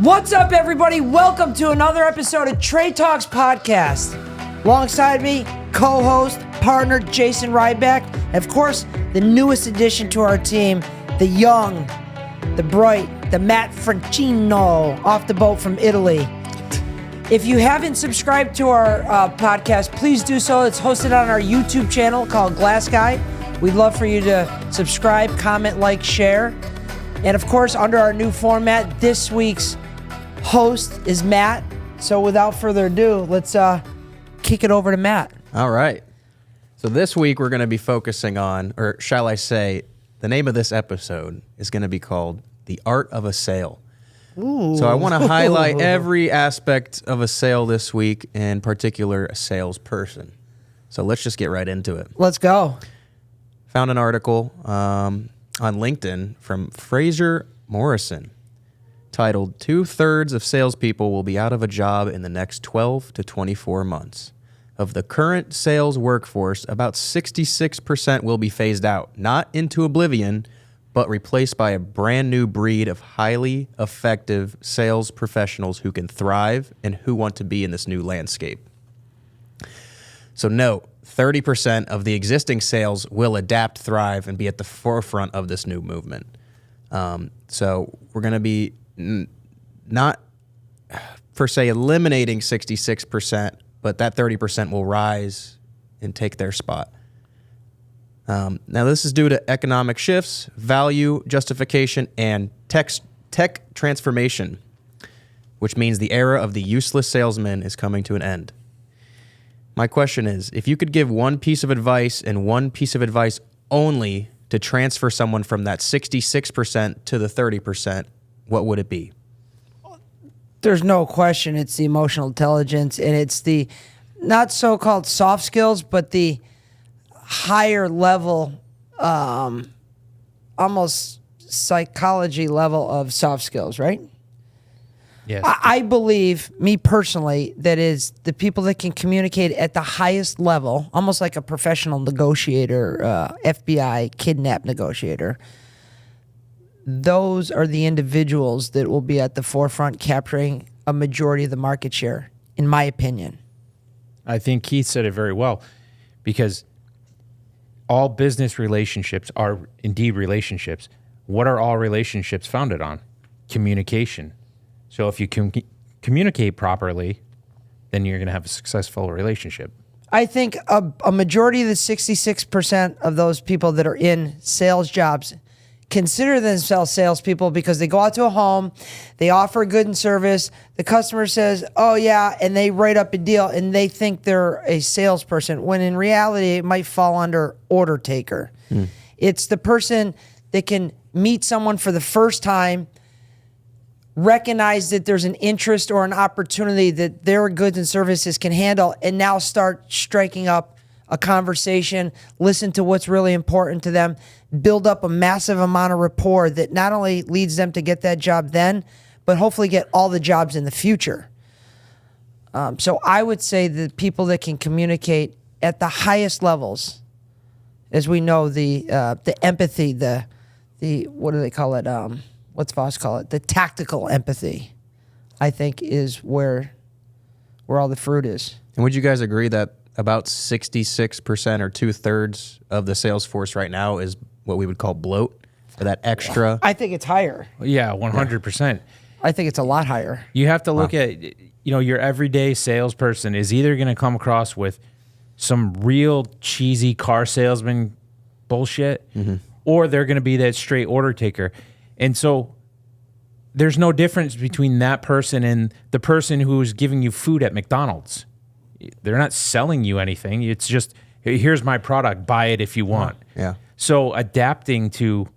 What's up, everybody? Welcome to another episode of Trade Talks Podcast. Alongside me, co-host, partner, Jason Ryback, and of course, the newest addition to our team, the young, the bright, the Matt Francino, off the boat from Italy. If you haven't subscribed to our podcast, please do so. It's hosted on our YouTube channel called Glass Guy. We'd love for you to subscribe, comment, like, share. And of course, under our new format, this week's host is Matt. So without further ado, let's kick it over to Matt. All right. So this week we're going to be focusing on, or shall I say, the name of this episode is going to be called The Art of a Sale. Ooh. So I want to highlight every aspect of a sale this week, in particular a salesperson. So let's just get right into it. Let's go. Found an article on LinkedIn from Fraser Morrison titled, 2/3 of salespeople will be out of a job in the next 12 to 24 months. Of the current sales workforce, about 66% will be phased out, not into oblivion, but replaced by a brand new breed of highly effective sales professionals who can thrive and who want to be in this new landscape. So note, 30% of the existing sales will adapt, thrive, and be at the forefront of this new movement. So we're going to be not, per se, eliminating 66%, but that 30% will rise and take their spot. Now, this is due to economic shifts, value justification, and tech transformation, which means the era of the useless salesman is coming to an end. My question is, if you could give one piece of advice and one piece of advice only to transfer someone from that 66% to the 30%, what would it be? There's no question it's the emotional intelligence, and it's the not so-called soft skills, but the higher level, almost psychology level of soft skills, right? Yes. I believe, me personally, that is the people that can communicate at the highest level, almost like a professional negotiator, FBI kidnap negotiator. Those are the individuals that will be at the forefront capturing a majority of the market share, in my opinion. I think Keith said it very well, because all business relationships are indeed relationships. What are all relationships founded on? Communication. So if you can communicate properly, then you're going to have a successful relationship. I think a majority of the 66% of those people that are in sales jobs consider themselves salespeople because they go out to a home, they offer good and service, the customer says, oh yeah, and they write up a deal and they think they're a salesperson, when in reality it might fall under order taker. It's the person that can meet someone for the first time, recognize that there's an interest or an opportunity that their goods and services can handle, and now start striking up a conversation, listen to what's really important to them, build up a massive amount of rapport that not only leads them to get that job then, but hopefully get all the jobs in the future. So I would say the people that can communicate at the highest levels, as we know, the empathy, the what do they call it? What's Voss call it? The tactical empathy, I think, is where all the fruit is. And would you guys agree that about 66% or 2/3 of the sales force right now is what we would call bloat, or that extra? I think it's higher. Yeah, 100%. I think it's a lot higher. You have to look at, your everyday salesperson is either going to come across with some real cheesy car salesman bullshit, or they're going to be that straight order taker. And so there's no difference between that person and the person who's giving you food at McDonald's. They're not selling you anything. It's just, here's my product, buy it if you want. Yeah. So adapting to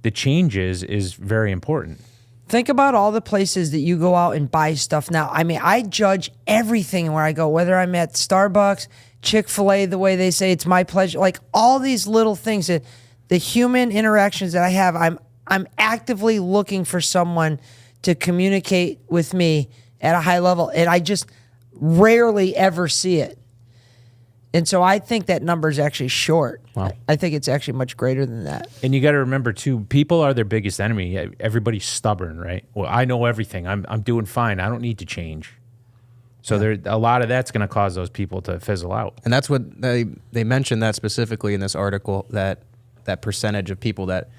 the changes is very important. Think about all the places that you go out and buy stuff now. I mean, I judge everything where I go, whether I'm at Starbucks, Chick-fil-A, the way they say it's my pleasure, like all these little things, that the human interactions that I have, I'm actively looking for someone to communicate with me at a high level, and I just rarely ever see it. And so I think that number is actually short. Wow. I think it's actually much greater than that. And you got to remember too, people are their biggest enemy. Everybody's stubborn, right? Well, I know everything. I'm doing fine. I don't need to change. So there, a lot of that's going to cause those people to fizzle out. And that's what they mentioned that specifically in this article, that percentage of people that,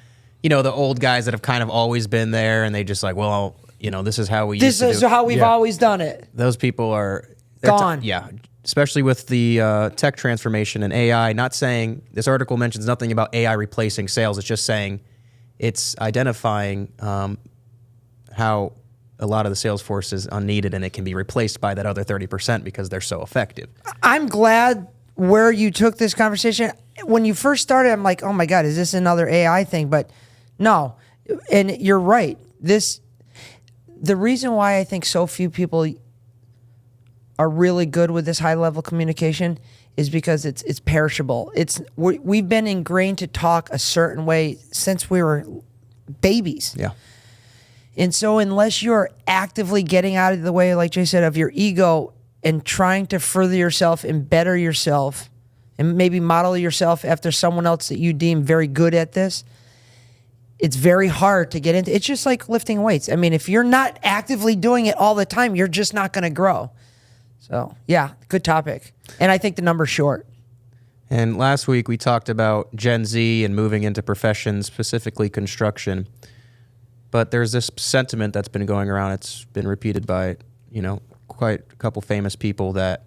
you know, the old guys that have kind of always been there and they just like, well, you know, this is how we used to do it. This is how we've always done it. Those people are gone. Yeah. Especially with the tech transformation and AI, not saying, this article mentions nothing about AI replacing sales. It's just saying it's identifying how a lot of the sales force is unneeded and it can be replaced by that other 30% because they're so effective. I'm glad where you took this conversation. When you first started, I'm like, oh my God, is this another AI thing? But no, and you're right. The reason why I think so few people are really good with this high level communication is because it's perishable. We've been ingrained to talk a certain way since we were babies. Yeah. And so unless you're actively getting out of the way, like Jay said, of your ego and trying to further yourself and better yourself and maybe model yourself after someone else that you deem very good at this, it's very hard to get into. It's just like lifting weights. I mean, if you're not actively doing it all the time, you're just not going to grow. So, yeah, good topic. And I think the number's short. And last week we talked about Gen Z and moving into professions, specifically construction. But there's this sentiment that's been going around. It's been repeated by, you know, quite a couple famous people that,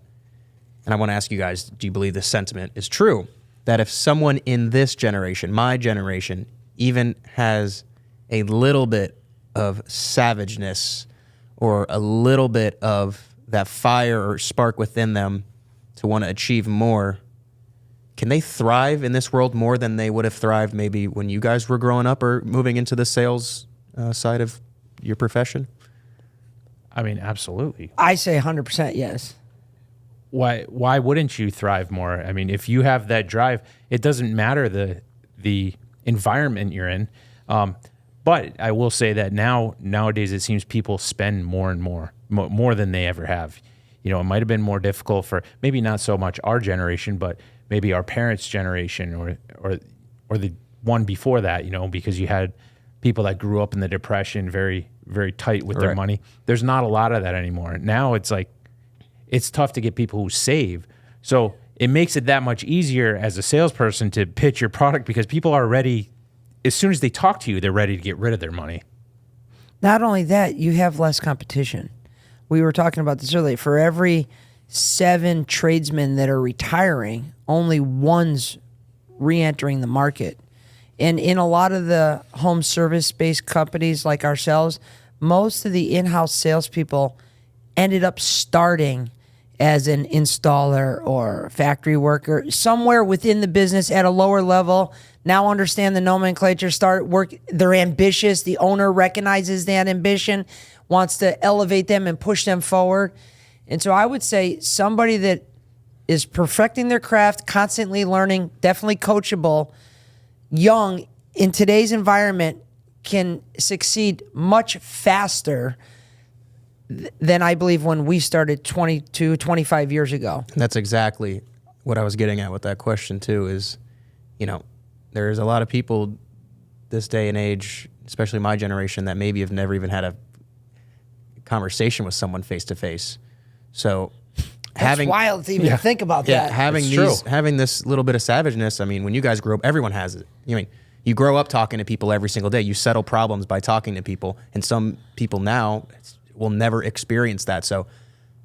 and I want to ask you guys, do you believe this sentiment is true? That if someone in this generation, my generation, even has a little bit of savageness or a little bit of that fire or spark within them to want to achieve more, can they thrive in this world more than they would have thrived maybe when you guys were growing up or moving into the sales side of your profession? I mean, absolutely. I say 100% yes. Why wouldn't you thrive more? I mean, if you have that drive, it doesn't matter the environment you're in. But I will say that nowadays it seems people spend more and more than they ever have. You know, it might have been more difficult for maybe not so much our generation, but maybe our parents' generation or the one before that, you know, because you had people that grew up in the Depression very, very tight with their money. There's not a lot of that anymore. Now it's like, it's tough to get people who save. So it makes it that much easier as a salesperson to pitch your product because people are ready. As soon as they talk to you, they're ready to get rid of their money. Not only that, you have less competition. We were talking about this earlier. For every 7 tradesmen that are retiring, only one's re-entering the market. And in a lot of the home service-based companies like ourselves, most of the in-house salespeople ended up starting as an installer or factory worker, somewhere within the business at a lower level. Now understand the nomenclature, start work. They're ambitious. The owner recognizes that ambition, wants to elevate them and push them forward. And so I would say somebody that is perfecting their craft, constantly learning, definitely coachable, young in today's environment can succeed much faster than I believe when we started 22, 25 years ago. That's exactly what I was getting at with that question too, is, you know, there's a lot of people this day and age, especially my generation, that maybe have never even had a conversation with someone face to face. So That's wild to even think about that. Having this little bit of savageness, I mean, when you guys grow up, everyone has it. I mean, you grow up talking to people every single day. You settle problems by talking to people. And some people now will never experience that. So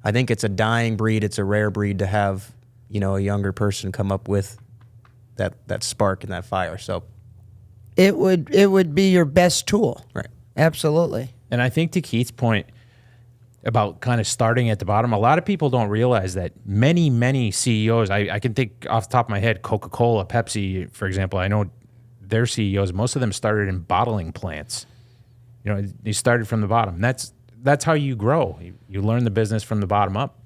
I think it's a dying breed. It's a rare breed to have, you know, a younger person come up with that spark and that fire. So it would be your best tool. Right. Absolutely. And I think to Keith's point about kind of starting at the bottom, a lot of people don't realize that many CEOs, I can think off the top of my head, Coca-Cola, Pepsi, for example, I know their CEOs, most of them started in bottling plants. You know, they started from the bottom. That's how you grow. You learn the business from the bottom up.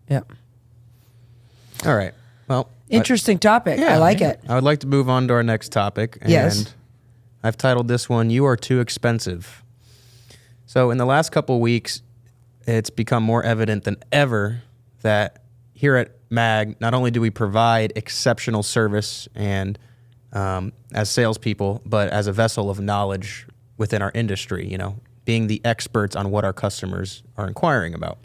Yep. All right. Well, interesting topic. Yeah, I like it. I would like to move on to our next topic. Yes. And I've titled this one, "You Are Too Expensive." So in the last couple of weeks, it's become more evident than ever that here at MAG, not only do we provide exceptional service and as salespeople, but as a vessel of knowledge within our industry, you know, being the experts on what our customers are inquiring about.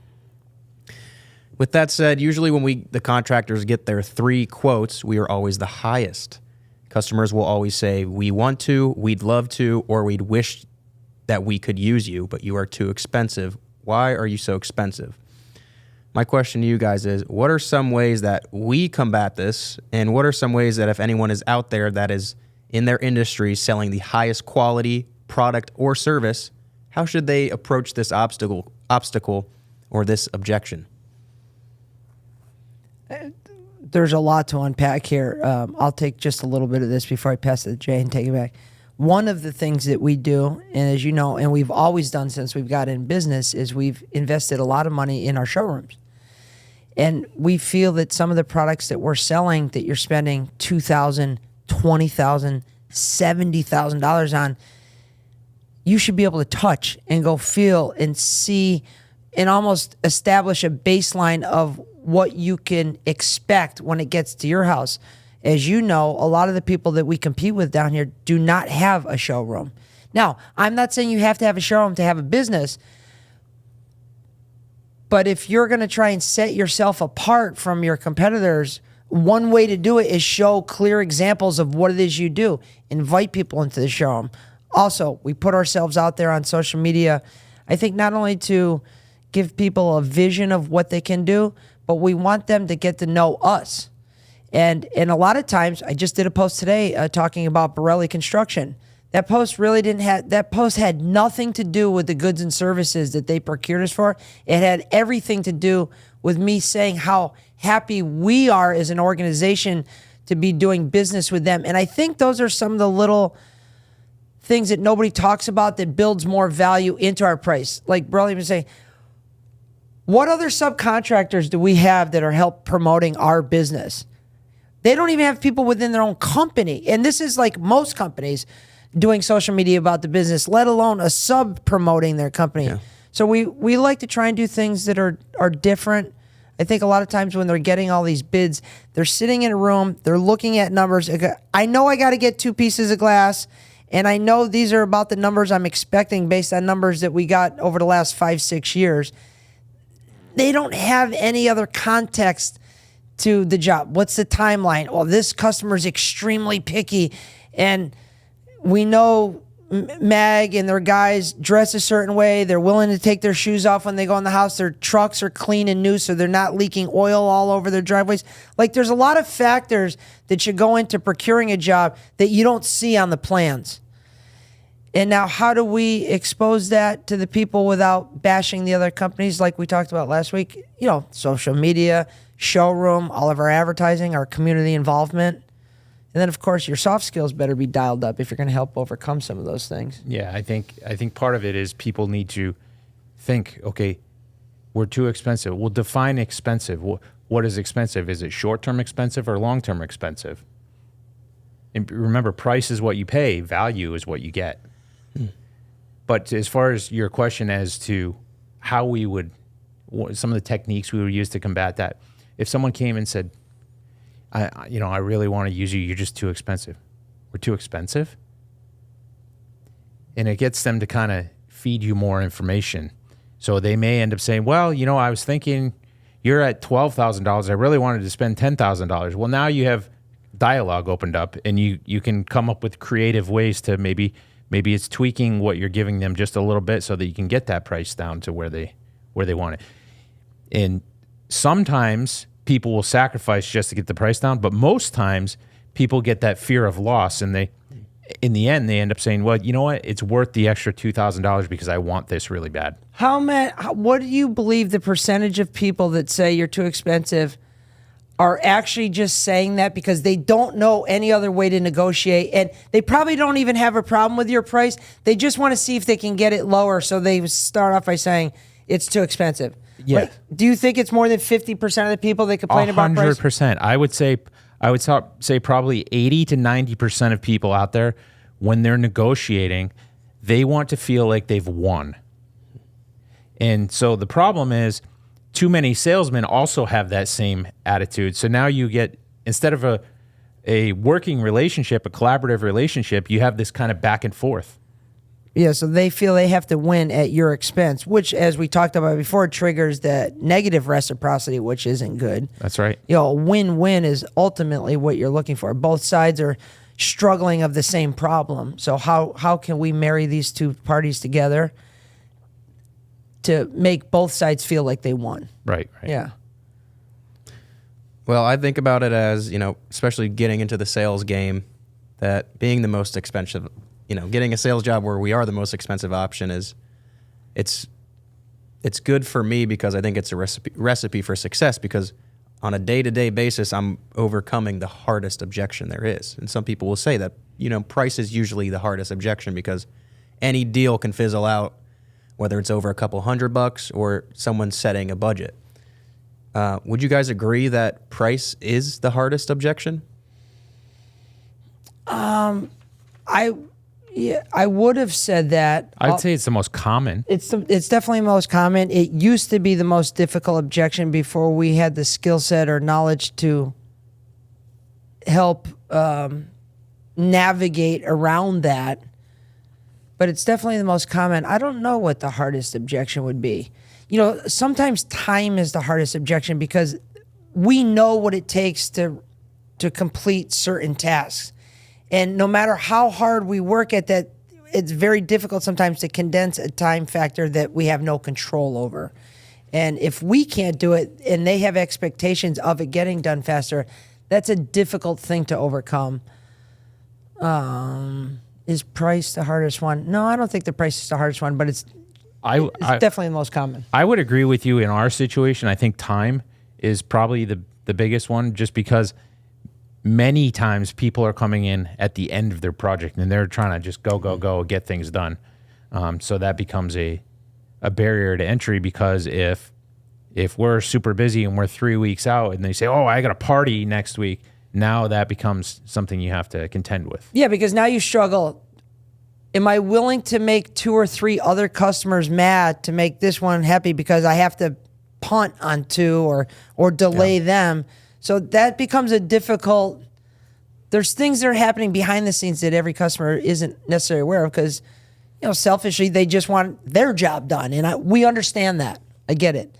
With that said, usually when the contractors get their 3 quotes, we are always the highest. Customers will always say, we want to, we'd love to, or we'd wish that we could use you, but you are too expensive. Why are you so expensive? My question to you guys is, what are some ways that we combat this? And what are some ways that if anyone is out there that is in their industry selling the highest quality product or service, how should they approach this obstacle or this objection? There's a lot to unpack here. I'll take just a little bit of this before I pass it to Jay and take it back. One of the things that we do, and as you know, and we've always done since we've got in business, is we've invested a lot of money in our showrooms. And we feel that some of the products that we're selling that you're spending $2,000, $20,000, $70,000 on, you should be able to touch and go feel and see and almost establish a baseline of what you can expect when it gets to your house. As you know, a lot of the people that we compete with down here do not have a showroom. Now, I'm not saying you have to have a showroom to have a business, but if you're going to try and set yourself apart from your competitors, one way to do it is show clear examples of what it is you do. Invite people into the showroom. Also, we put ourselves out there on social media, I think not only to give people a vision of what they can do, but we want them to get to know us. And a lot of times, I just did a post today talking about Borelli Construction. That post had nothing to do with the goods and services that they procured us for. It had everything to do with me saying how happy we are as an organization to be doing business with them. And I think those are some of the little things that nobody talks about that builds more value into our price. Like Borelli was saying, what other subcontractors do we have that are help promoting our business? They don't even have people within their own company. And this is like most companies doing social media about the business, let alone a sub promoting their company. Yeah. So we like to try and do things that are different. I think a lot of times when they're getting all these bids, they're sitting in a room, they're looking at numbers. I know I got to get 2 pieces of glass, and I know these are about the numbers I'm expecting based on numbers that we got over the last 5-6 years. They don't have any other context to the job. What's the timeline? Well, this customer's extremely picky, and we know MAG and their guys dress a certain way. They're willing to take their shoes off when they go in the house. Their trucks are clean and new, so they're not leaking oil all over their driveways. Like, there's a lot of factors that should go into procuring a job that you don't see on the plans. And now, how do we expose that to the people without bashing the other companies like we talked about last week? You know, social media, showroom, all of our advertising, our community involvement. And then, of course, your soft skills better be dialed up if you're going to help overcome some of those things. Yeah, I think part of it is people need to think, okay, we're too expensive. We'll define expensive. What is expensive? Is it short-term expensive or long-term expensive? And remember, price is what you pay. Value is what you get. But as far as your question as to how we would, some of the techniques we would use to combat that, if someone came and said, I really want to use you, you're just too expensive. We're too expensive? And it gets them to kind of feed you more information. So they may end up saying, well, I was thinking you're at $12,000. I really wanted to spend $10,000. Well, now you have dialogue opened up, and you can come up with creative ways to maybe it's tweaking what you're giving them just a little bit so that you can get that price down to where they want it. And sometimes people will sacrifice just to get the price down, but most times people get that fear of loss, and in the end, they end up saying, well, you know what? It's worth the extra $2,000 because I want this really bad. What do you believe the percentage of people that say you're too expensive are actually just saying that because they don't know any other way to negotiate, and they probably don't even have a problem with your price. They just want to see if they can get it lower, so they start off by saying it's too expensive. Yeah. Like, do you think it's more than 50% of the people that complain about price? 100%. I would say probably 80 to 90% of people out there, when they're negotiating, they want to feel like they've won. And so the problem is too many salesmen also have that same attitude. So now you get, instead of a working relationship, a collaborative relationship, you have this kind of back and forth. Yeah, so they feel they have to win at your expense, which, as we talked about before, triggers that negative reciprocity, which isn't good. That's right. A win-win is ultimately what you're looking for. Both sides are struggling of the same problem. So how can we marry these two parties together to make both sides feel like they won? Right. Yeah. Well, I think about it as, especially getting into the sales game, that being the most expensive, getting a sales job where we are the most expensive option it's good for me because I think it's a recipe for success, because on a day-to-day basis, I'm overcoming the hardest objection there is. And some people will say that, price is usually the hardest objection because any deal can fizzle out, whether it's over a couple $100 or someone setting a budget. Would you guys agree that price is the hardest objection? I would have said that. I'd say it's the most common. It's definitely the most common. It used to be the most difficult objection before we had the skill set or knowledge to help navigate around that. But it's definitely the most common. I don't know what the hardest objection would be. Sometimes time is the hardest objection because we know what it takes to complete certain tasks. And no matter how hard we work at that, it's very difficult sometimes to condense a time factor that we have no control over. And if we can't do it and they have expectations of it getting done faster, that's a difficult thing to overcome. Is price the hardest one? No, I don't think the price is the hardest one, but it's definitely the most common. I would agree with you in our situation. I think time is probably the biggest one, just because many times people are coming in at the end of their project and they're trying to just go, get things done. So that becomes a barrier to entry, because if we're super busy and we're 3 weeks out and they say, oh, I got a party next week, now that becomes something you have to contend with. Yeah, because now you struggle. Am I willing to make 2 or 3 other customers mad to make this one happy because I have to punt on 2 or delay them? So that becomes a difficult. There's things that are happening behind the scenes that every customer isn't necessarily aware of, because, selfishly they just want their job done, and we understand that. I get it.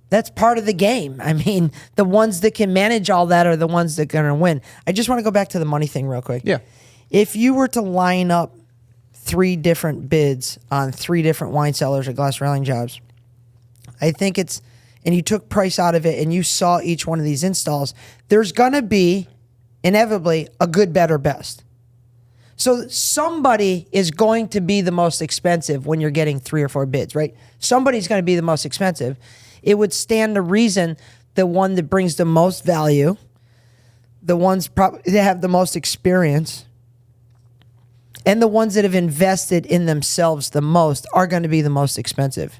That's part of the game. I mean, the ones that can manage all that are the ones that are going to win. I just want to go back to the money thing real quick. Yeah. If you were to line up 3 different bids on 3 different wine cellars or glass railing jobs, I think and you took price out of it and you saw each one of these installs, there's going to be inevitably a good, better, best. So somebody is going to be the most expensive when you're getting 3 or 4 bids, right? Somebody's going to be the most expensive. It would stand to reason the one that brings the most value, the ones that have the most experience, and the ones that have invested in themselves the most are going to be the most expensive.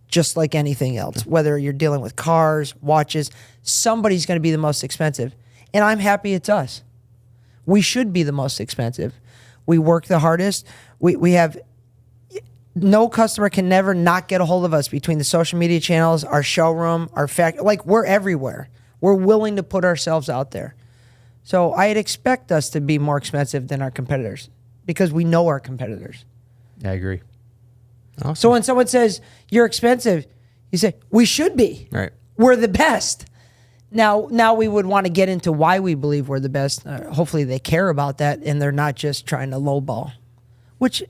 Just like anything else, whether you're dealing with cars, watches, somebody's going to be the most expensive. And I'm happy it's us. We should be the most expensive. We work the hardest. We have, no customer can never not get a hold of us between the social media channels, our showroom, our we're everywhere. We're willing to put ourselves out there. So I'd expect us to be more expensive than our competitors because we know our competitors. I agree. Awesome. So when someone says you're expensive, you say we should be. Right. We're the best. Now we would want to get into why we believe we're the best. Hopefully they care about that and they're not just trying to lowball, which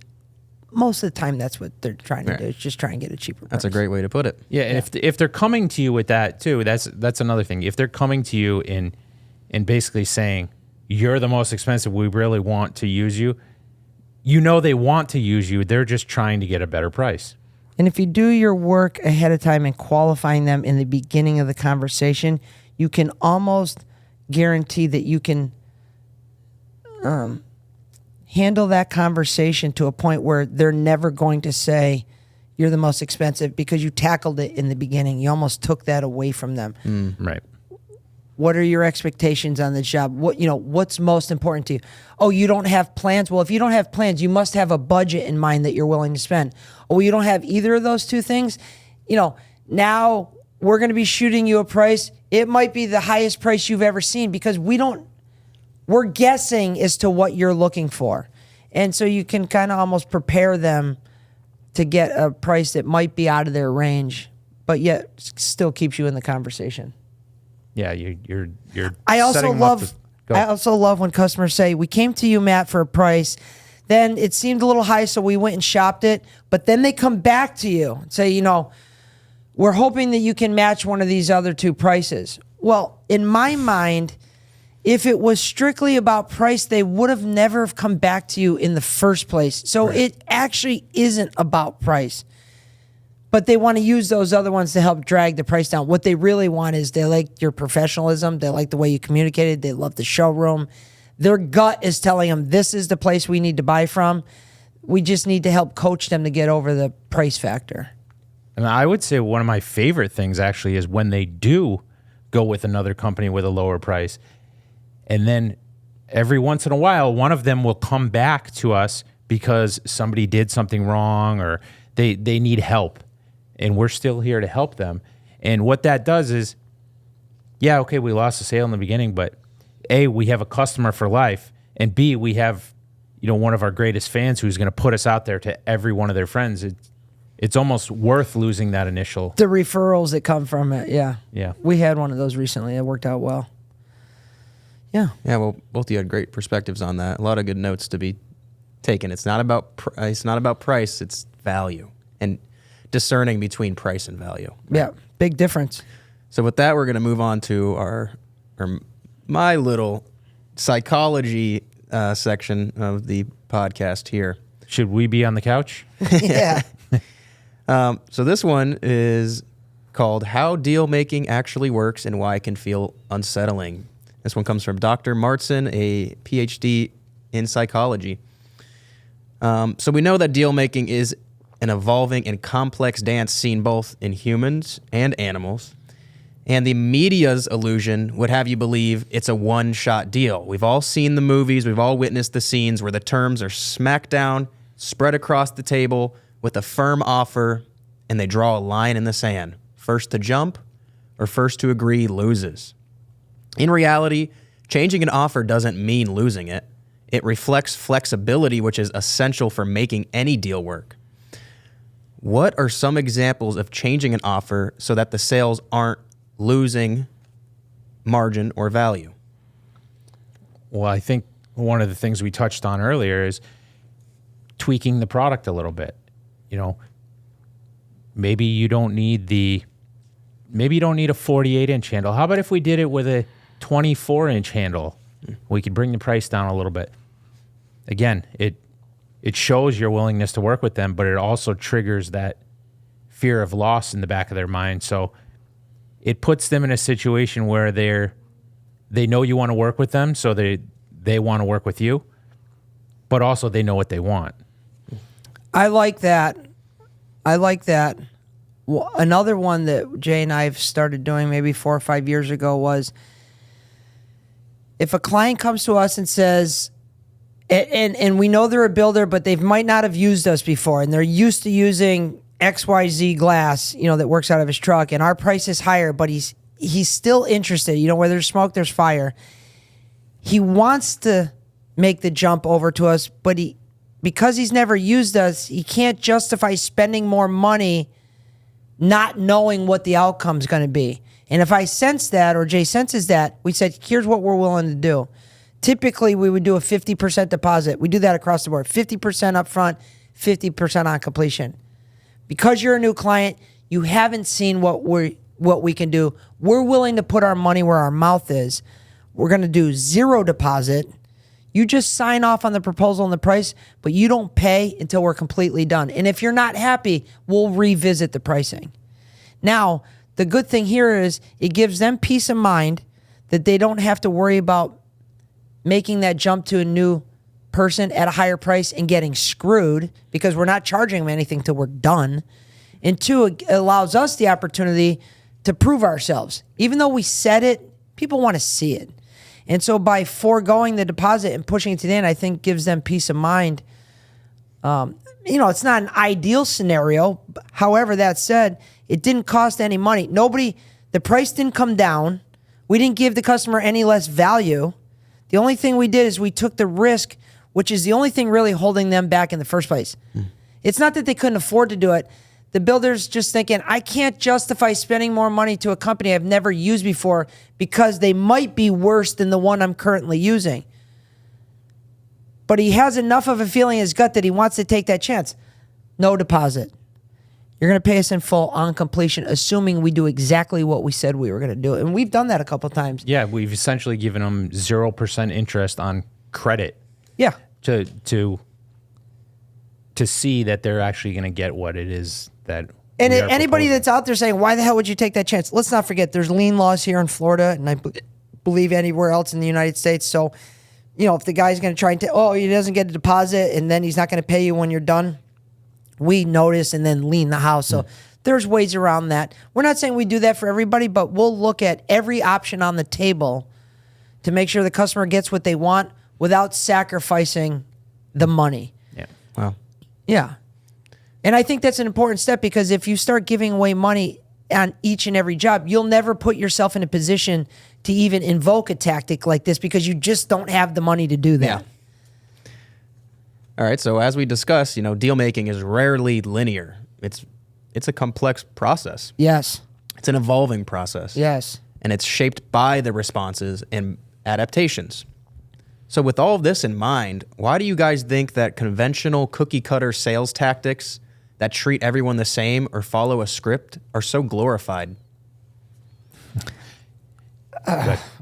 most of the time that's what they're trying to do. Is just try and get a cheaper price. That's a great way to put it. Yeah, and if they're coming to you with that too, that's another thing. If they're coming to you in basically saying you're the most expensive, we really want to use you. They want to use you. They're just trying to get a better price. And if you do your work ahead of time and qualifying them in the beginning of the conversation, you can almost guarantee that you can handle that conversation to a point where they're never going to say you're the most expensive because you tackled it in the beginning. You almost took that away from them. Right. What are your expectations on the job? What's most important to you? Oh, you don't have plans? Well, if you don't have plans, you must have a budget in mind that you're willing to spend. Oh, you don't have either of those two things? now we're going to be shooting you a price. It might be the highest price you've ever seen because we're guessing as to what you're looking for. And so you can kind of almost prepare them to get a price that might be out of their range, but yet still keeps you in the conversation. Yeah, you're. I also setting them up love. to- I also love when customers say, "We came to you, Matt, for a price. Then it seemed a little high, so we went and shopped it. But then they come back to you and say, we're hoping that you can match one of these other two prices." Well, in my mind, if it was strictly about price, they would have never have come back to you in the first place. So It actually isn't about price. But they want to use those other ones to help drag the price down. What they really want is they like your professionalism. They like the way you communicated. They love the showroom. Their gut is telling them this is the place we need to buy from. We just need to help coach them to get over the price factor. And I would say one of my favorite things actually is when they do go with another company with a lower price. And then every once in a while, one of them will come back to us because somebody did something wrong or they need help. And we're still here to help them. And what that does is, yeah, okay, we lost a sale in the beginning, but A, we have a customer for life. And B, we have, one of our greatest fans who's going to put us out there to every one of their friends. It's almost worth losing that initial. The referrals that come from it, yeah. Yeah. We had one of those recently. It worked out well. Yeah. Yeah, well, both of you had great perspectives on that. A lot of good notes to be taken. It's not about price, it's value. And discerning between price and value. Yeah, big difference. So with that, we're going to move on to my little psychology section of the podcast here. Should we be on the couch? Yeah. So this one is called How Deal Making Actually Works and Why It Can Feel Unsettling. This one comes from Dr. Martson, a PhD in psychology. So we know that deal making is an evolving and complex dance seen both in humans and animals. And the media's illusion would have you believe it's a one-shot deal. We've all seen the movies, we've all witnessed the scenes where the terms are smacked down, spread across the table with a firm offer, and they draw a line in the sand. First to jump or first to agree loses. In reality, changing an offer doesn't mean losing it. It reflects flexibility, which is essential for making any deal work. What are some examples of changing an offer so that the sales aren't losing margin or value? Well, I think one of the things we touched on earlier is tweaking the product a little bit. Maybe you don't need a 48-inch handle. How about if we did it with a 24-inch handle? We could bring the price down a little bit. Again, it shows your willingness to work with them, but it also triggers that fear of loss in the back of their mind. So it puts them in a situation where they know you want to work with them, so they want to work with you, but also they know what they want. I like that. Well, another one that Jay and I have started doing maybe 4 or 5 years ago was if a client comes to us and says, and we know they're a builder, but they might not have used us before, and they're used to using XYZ glass, that works out of his truck, and our price is higher, but he's still interested. Where there's smoke, there's fire. He wants to make the jump over to us, but because he's never used us, he can't justify spending more money not knowing what the outcome's going to be. And if I sense that, or Jay senses that, we said, here's what we're willing to do. Typically, we would do a 50% deposit. We do that across the board. 50% up front, 50% on completion. Because you're a new client, you haven't seen what we can do. We're willing to put our money where our mouth is. We're going to do 0 deposit. You just sign off on the proposal and the price, but you don't pay until we're completely done. And if you're not happy, we'll revisit the pricing. Now, the good thing here is it gives them peace of mind that they don't have to worry about making that jump to a new person at a higher price and getting screwed because we're not charging them anything till we're done. And 2, it allows us the opportunity to prove ourselves. Even though we said it, people want to see it. And so by foregoing the deposit and pushing it to the end, I think gives them peace of mind. It's not an ideal scenario. However, that said, It didn't cost any money. The price didn't come down. We didn't give the customer any less value. The only thing we did is we took the risk, which is the only thing really holding them back in the first place. It's not that they couldn't afford to do it. The builder's just thinking, I can't justify spending more money to a company I've never used before because they might be worse than the one I'm currently using. But he has enough of a feeling in his gut that he wants to take that chance. No deposit. You're going to pay us in full on completion, assuming we do exactly what we said we were going to do. And we've done that a couple of times. Yeah, we've essentially given them 0% interest on credit. Yeah. To see that they're actually going to get what it is that. And anybody that's out there saying, why the hell would you take that chance? Let's not forget, there's lien laws here in Florida, and I believe anywhere else in the United States. So, if the guy's going to try and he doesn't get a deposit, and then he's not going to pay you when you're done, we notice and then lien the house. So there's ways around that. We're not saying we do that for everybody, but we'll look at every option on the table to make sure the customer gets what they want without sacrificing the money. Yeah. Wow. Yeah. And I think that's an important step, because if you start giving away money on each and every job, you'll never put yourself in a position to even invoke a tactic like this, because you just don't have the money to do that. Yeah. All right, so as we discussed, deal making is rarely linear. It's a complex process. Yes. It's an evolving process. Yes. And it's shaped by the responses and adaptations. So with all of this in mind, why do you guys think that conventional cookie cutter sales tactics that treat everyone the same or follow a script are so glorified?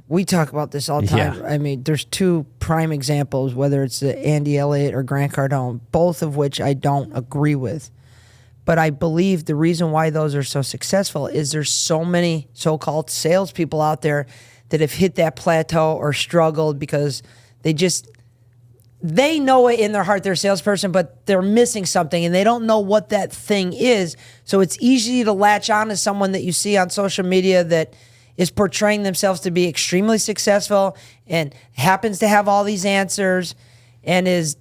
We talk about this all the time. Yeah. I mean, there's two prime examples, whether it's Andy Elliott or Grant Cardone, both of which I don't agree with. But I believe the reason why those are so successful is there's so many so-called salespeople out there that have hit that plateau or struggled because they know it in their heart, they're a salesperson, but they're missing something and they don't know what that thing is. So it's easy to latch on to someone that you see on social media that is portraying themselves to be extremely successful and happens to have all these answers and is,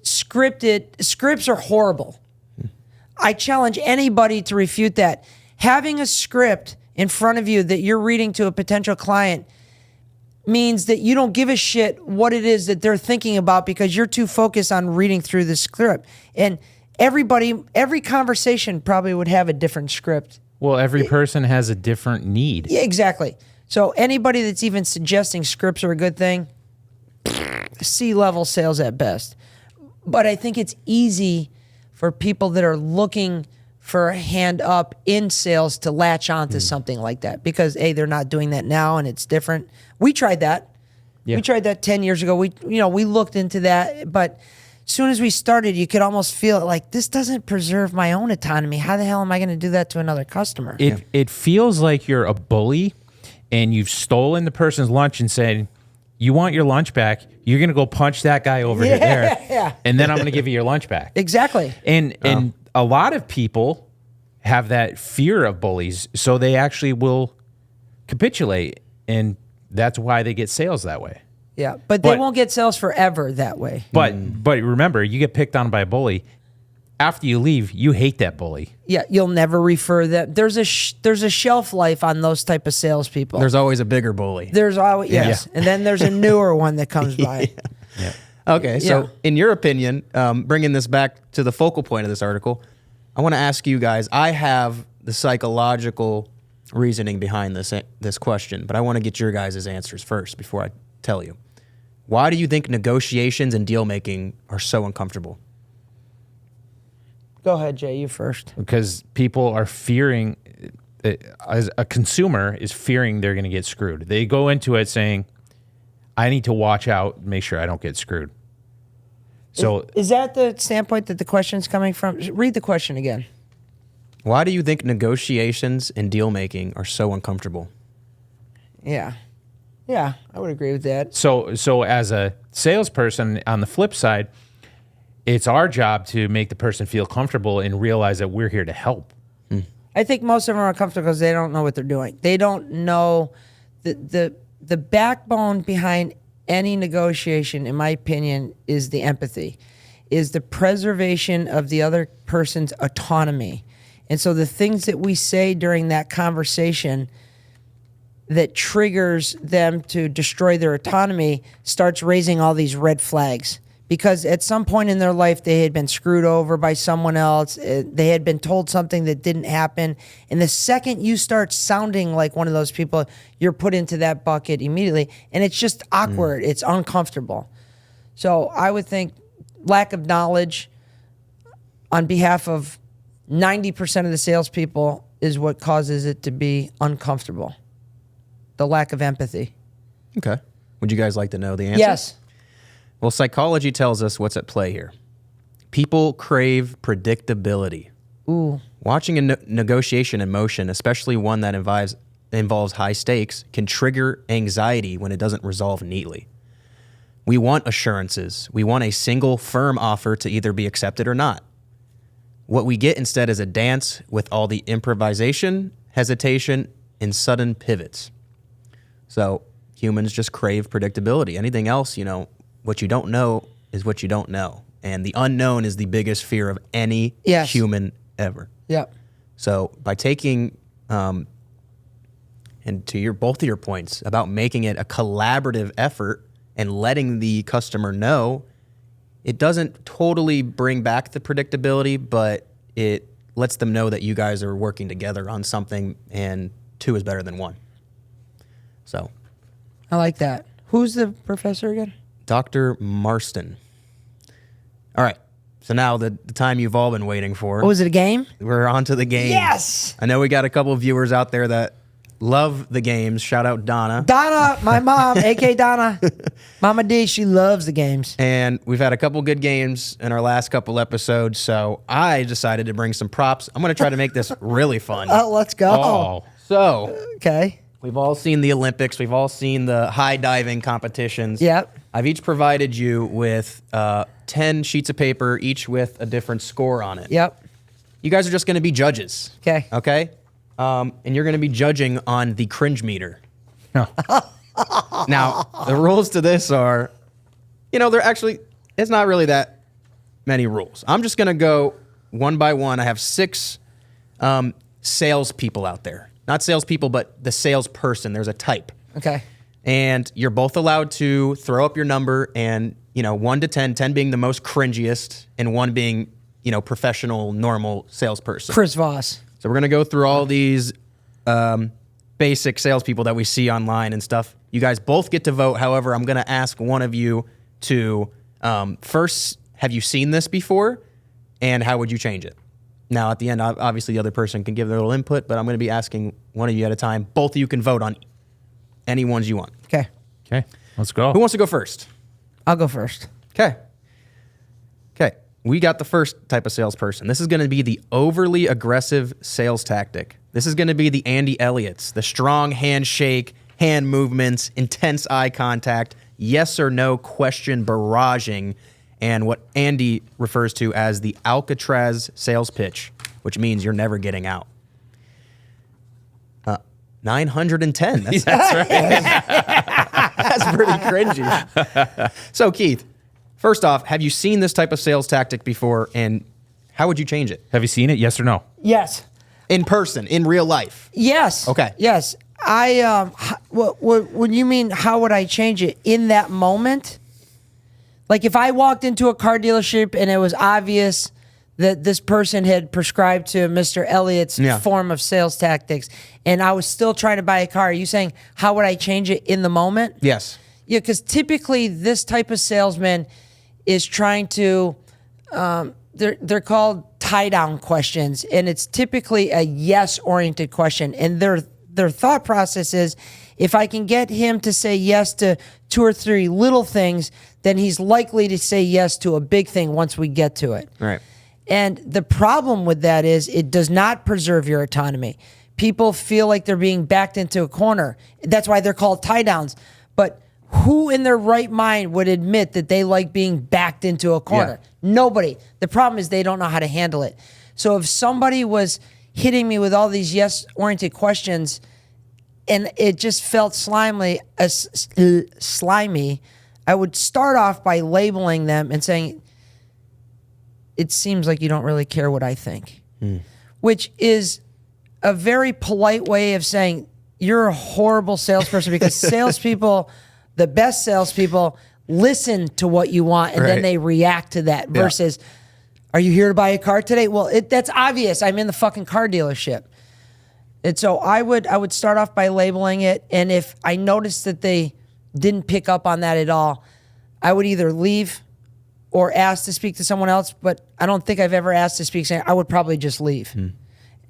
scripted. Scripts are horrible. I challenge anybody to refute that. Having a script in front of you that you're reading to a potential client means that you don't give a shit what it is that they're thinking about, because you're too focused on reading through the script. And every conversation probably would have a different script. Well, every person has a different need. Yeah, exactly. So anybody that's even suggesting scripts are a good thing, C-level sales at best. But I think it's easy for people that are looking for a hand up in sales to latch on to something like that, because they're not doing that now and it's different. We tried that. Yeah. We tried that 10 years ago. We looked into that, but as soon as we started, you could almost feel it like, this doesn't preserve my own autonomy. How the hell am I going to do that to another customer? It feels like you're a bully and you've stolen the person's lunch and said, you want your lunch back, you're going to go punch that guy over there, and then I'm going to give you your lunch back. Exactly. And a lot of people have that fear of bullies, so they actually will capitulate, and that's why they get sales that way. Yeah, but they won't get sales forever that way. But remember, you get picked on by a bully. After you leave, you hate that bully. Yeah, you'll never refer that. There's a shelf life on those type of salespeople. There's always a bigger bully. There's always and then there's a newer one that comes by. Yeah. Okay, so in your opinion, bringing this back to the focal point of this article, I want to ask you guys. I have the psychological reasoning behind this question, but I want to get your guys' answers first before I tell you. Why do you think negotiations and deal making are so uncomfortable? Go ahead, Jay, you first. Because people are fearing, as a consumer is fearing they're going to get screwed. They go into it saying, I need to watch out, make sure I don't get screwed. So is that the standpoint that the question's coming from? Read the question again. Why do you think negotiations and deal making are so uncomfortable? Yeah, I would agree with that. So as a salesperson, on the flip side, it's our job to make the person feel comfortable and realize that we're here to help. I think most of them are uncomfortable because they don't know what they're doing. They don't know the backbone behind any negotiation, in my opinion, is the empathy, is the preservation of the other person's autonomy. And so the things that we say during that conversation that triggers them to destroy their autonomy starts raising all these red flags. Because at some point in their life, they had been screwed over by someone else. They had been told something that didn't happen. And the second you start sounding like one of those people, you're put into that bucket immediately. And it's just awkward. It's uncomfortable. So I would think lack of knowledge on behalf of 90% of the salespeople is what causes it to be uncomfortable. The lack of empathy. Okay. Would you guys like to know the answer? Yes. Well, psychology tells us what's at play here. People crave predictability. Ooh. Watching a negotiation in motion, especially one that involves high stakes, can trigger anxiety when it doesn't resolve neatly. We want assurances. We want a single firm offer to either be accepted or not. What we get instead is a dance with all the improvisation, hesitation, and sudden pivots. So humans just crave predictability. Anything else, what you don't know is what you don't know. And the unknown is the biggest fear of any human ever. Yep. So by taking, and to both of your points about making it a collaborative effort and letting the customer know, it doesn't totally bring back the predictability, but it lets them know that you guys are working together on something, and 2 is better than 1. So. I like that. Who's the professor again? Dr. Marston. All right. So now the time you've all been waiting for. Oh, is it a game? We're on to the game. Yes! I know we got a couple of viewers out there that love the games. Shout out Donna. Donna, my mom, a.k.a. Donna. Mama D, she loves the games. And we've had a couple good games in our last couple episodes, so I decided to bring some props. I'm going to try to make this really fun. Oh, let's go. Oh. So, Okay. we've all seen the Olympics. We've all seen the high diving competitions. Yep. I've each provided you with 10 sheets of paper, each with a different score on it. Yep. You guys are just going to be judges. Okay. Okay? And you're going to be judging on the cringe meter. No. Now, the rules to this are, it's not really that many rules. I'm just going to go one by one. I have 6 salespeople out there. Not salespeople, but the salesperson. There's a type. Okay. And you're both allowed to throw up your number and, 1 to 10, 10 being the most cringiest and 1 being, professional, normal salesperson. Chris Voss. So we're going to go through all these basic salespeople that we see online and stuff. You guys both get to vote. However, I'm going to ask one of you to first, have you seen this before? And how would you change it? Now, at the end, obviously, the other person can give their little input, but I'm going to be asking one of you at a time. Both of you can vote on any ones you want. Okay. Okay, let's go. Who wants to go first? I'll go first. Okay. Okay. We got the first type of salesperson. This is going to be the overly aggressive sales tactic. This is going to be the Andy Elliott's, the strong handshake, hand movements, intense eye contact, yes or no question barraging, and what Andy refers to as the Alcatraz sales pitch, which means you're never getting out. 910. That's right. That's pretty cringy. So, Keith, first off, have you seen this type of sales tactic before, and how would you change it? Have you seen it? Yes or no? Yes. In person, in real life? Yes. Okay. Yes. When you mean how would I change it in that moment? Like if I walked into a car dealership and it was obvious that this person had prescribed to Mr. Elliott's form of sales tactics and I was still trying to buy a car, are you saying how would I change it in the moment? Yes. Yeah, because typically this type of salesman is trying to, they're called tie-down questions, and it's typically a yes-oriented question. And their thought process is, if I can get him to say yes to 2 or 3 little things, then he's likely to say yes to a big thing once we get to it. Right. And the problem with that is it does not preserve your autonomy. People feel like they're being backed into a corner. That's why they're called tie-downs. But who in their right mind would admit that they like being backed into a corner? Yeah. Nobody. The problem is they don't know how to handle it. So if somebody was hitting me with all these yes-oriented questions and it just felt slimy, I would start off by labeling them and saying, it seems like you don't really care what I think. which is a very polite way of saying you're a horrible salesperson, because salespeople, the best salespeople, listen to what you want and then they react to that versus, are you here to buy a car today? Well, that's obvious. I'm in the fucking car dealership. And so I would start off by labeling it. And if I noticed that they didn't pick up on that at all, I would either leave or ask to speak to someone else. But I don't think I've ever asked to speak. I would probably just leave.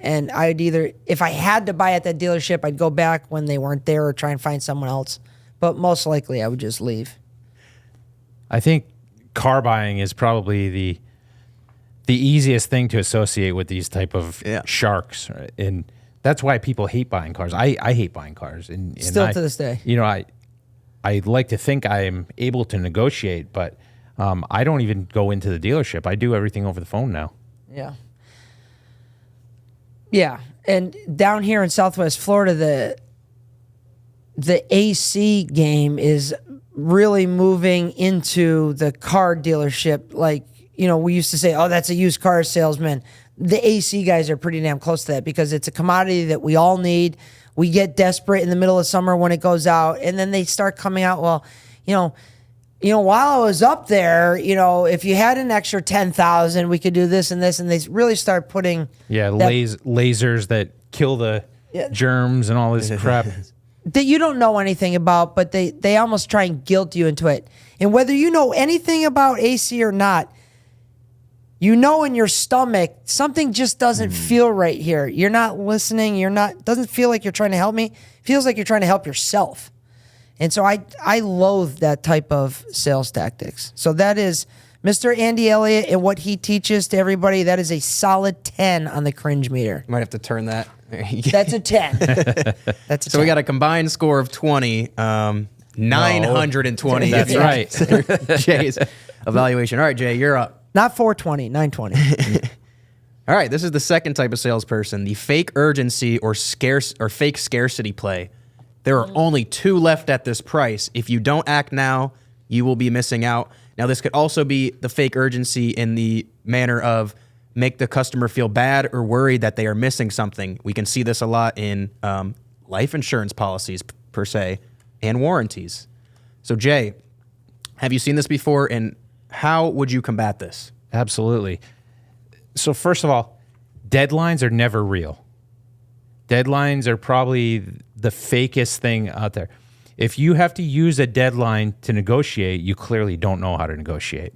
And I'd either, if I had to buy at that dealership, I'd go back when they weren't there or try and find someone else. But most likely I would just leave. I think car buying is probably the easiest thing to associate with these type of sharks, right? And that's why people hate buying cars. I hate buying cars, and still to this day. You know, I like to think I am able to negotiate, but I don't even go into the dealership. I do everything over the phone now. Yeah. Yeah, and down here in Southwest Florida, the AC game is really moving into the car dealership. Like, you know, we used to say, oh, that's a used car salesman. The AC guys are pretty damn close to that because it's a commodity that we all need. We get desperate in the middle of summer when it goes out, and then they start coming out, well, you know, while I was up there, you know, if you had an extra 10,000, we could do this and this, and they really start putting lasers that kill the germs and all this crap that you don't know anything about, but they almost try and guilt you into it. And whether you know anything about AC or not, you know in your stomach something just doesn't feel right here. You're not listening. Doesn't feel like you're trying to help me. It feels like you're trying to help yourself. And so I loathe that type of sales tactics. So that is Mr. Andy Elliott and what he teaches to everybody. That is a solid 10 on the cringe meter. Might have to turn that. That's a 10. That's a 10. So we got a combined score of 20, 920. That's right. Jay's evaluation. All right, Jay, you're up. Not 420, 920. All right, this is the second type of salesperson, the fake urgency or fake scarcity play. There are only 2 left at this price. If you don't act now, you will be missing out. Now, this could also be the fake urgency in the manner of make the customer feel bad or worried that they are missing something. We can see this a lot in life insurance policies, per se, and warranties. So, Jay, have you seen this before, and how would you combat this? Absolutely. So, first of all, deadlines are never real. Deadlines are probably the fakest thing out there. If you have to use a deadline to negotiate, you clearly don't know how to negotiate.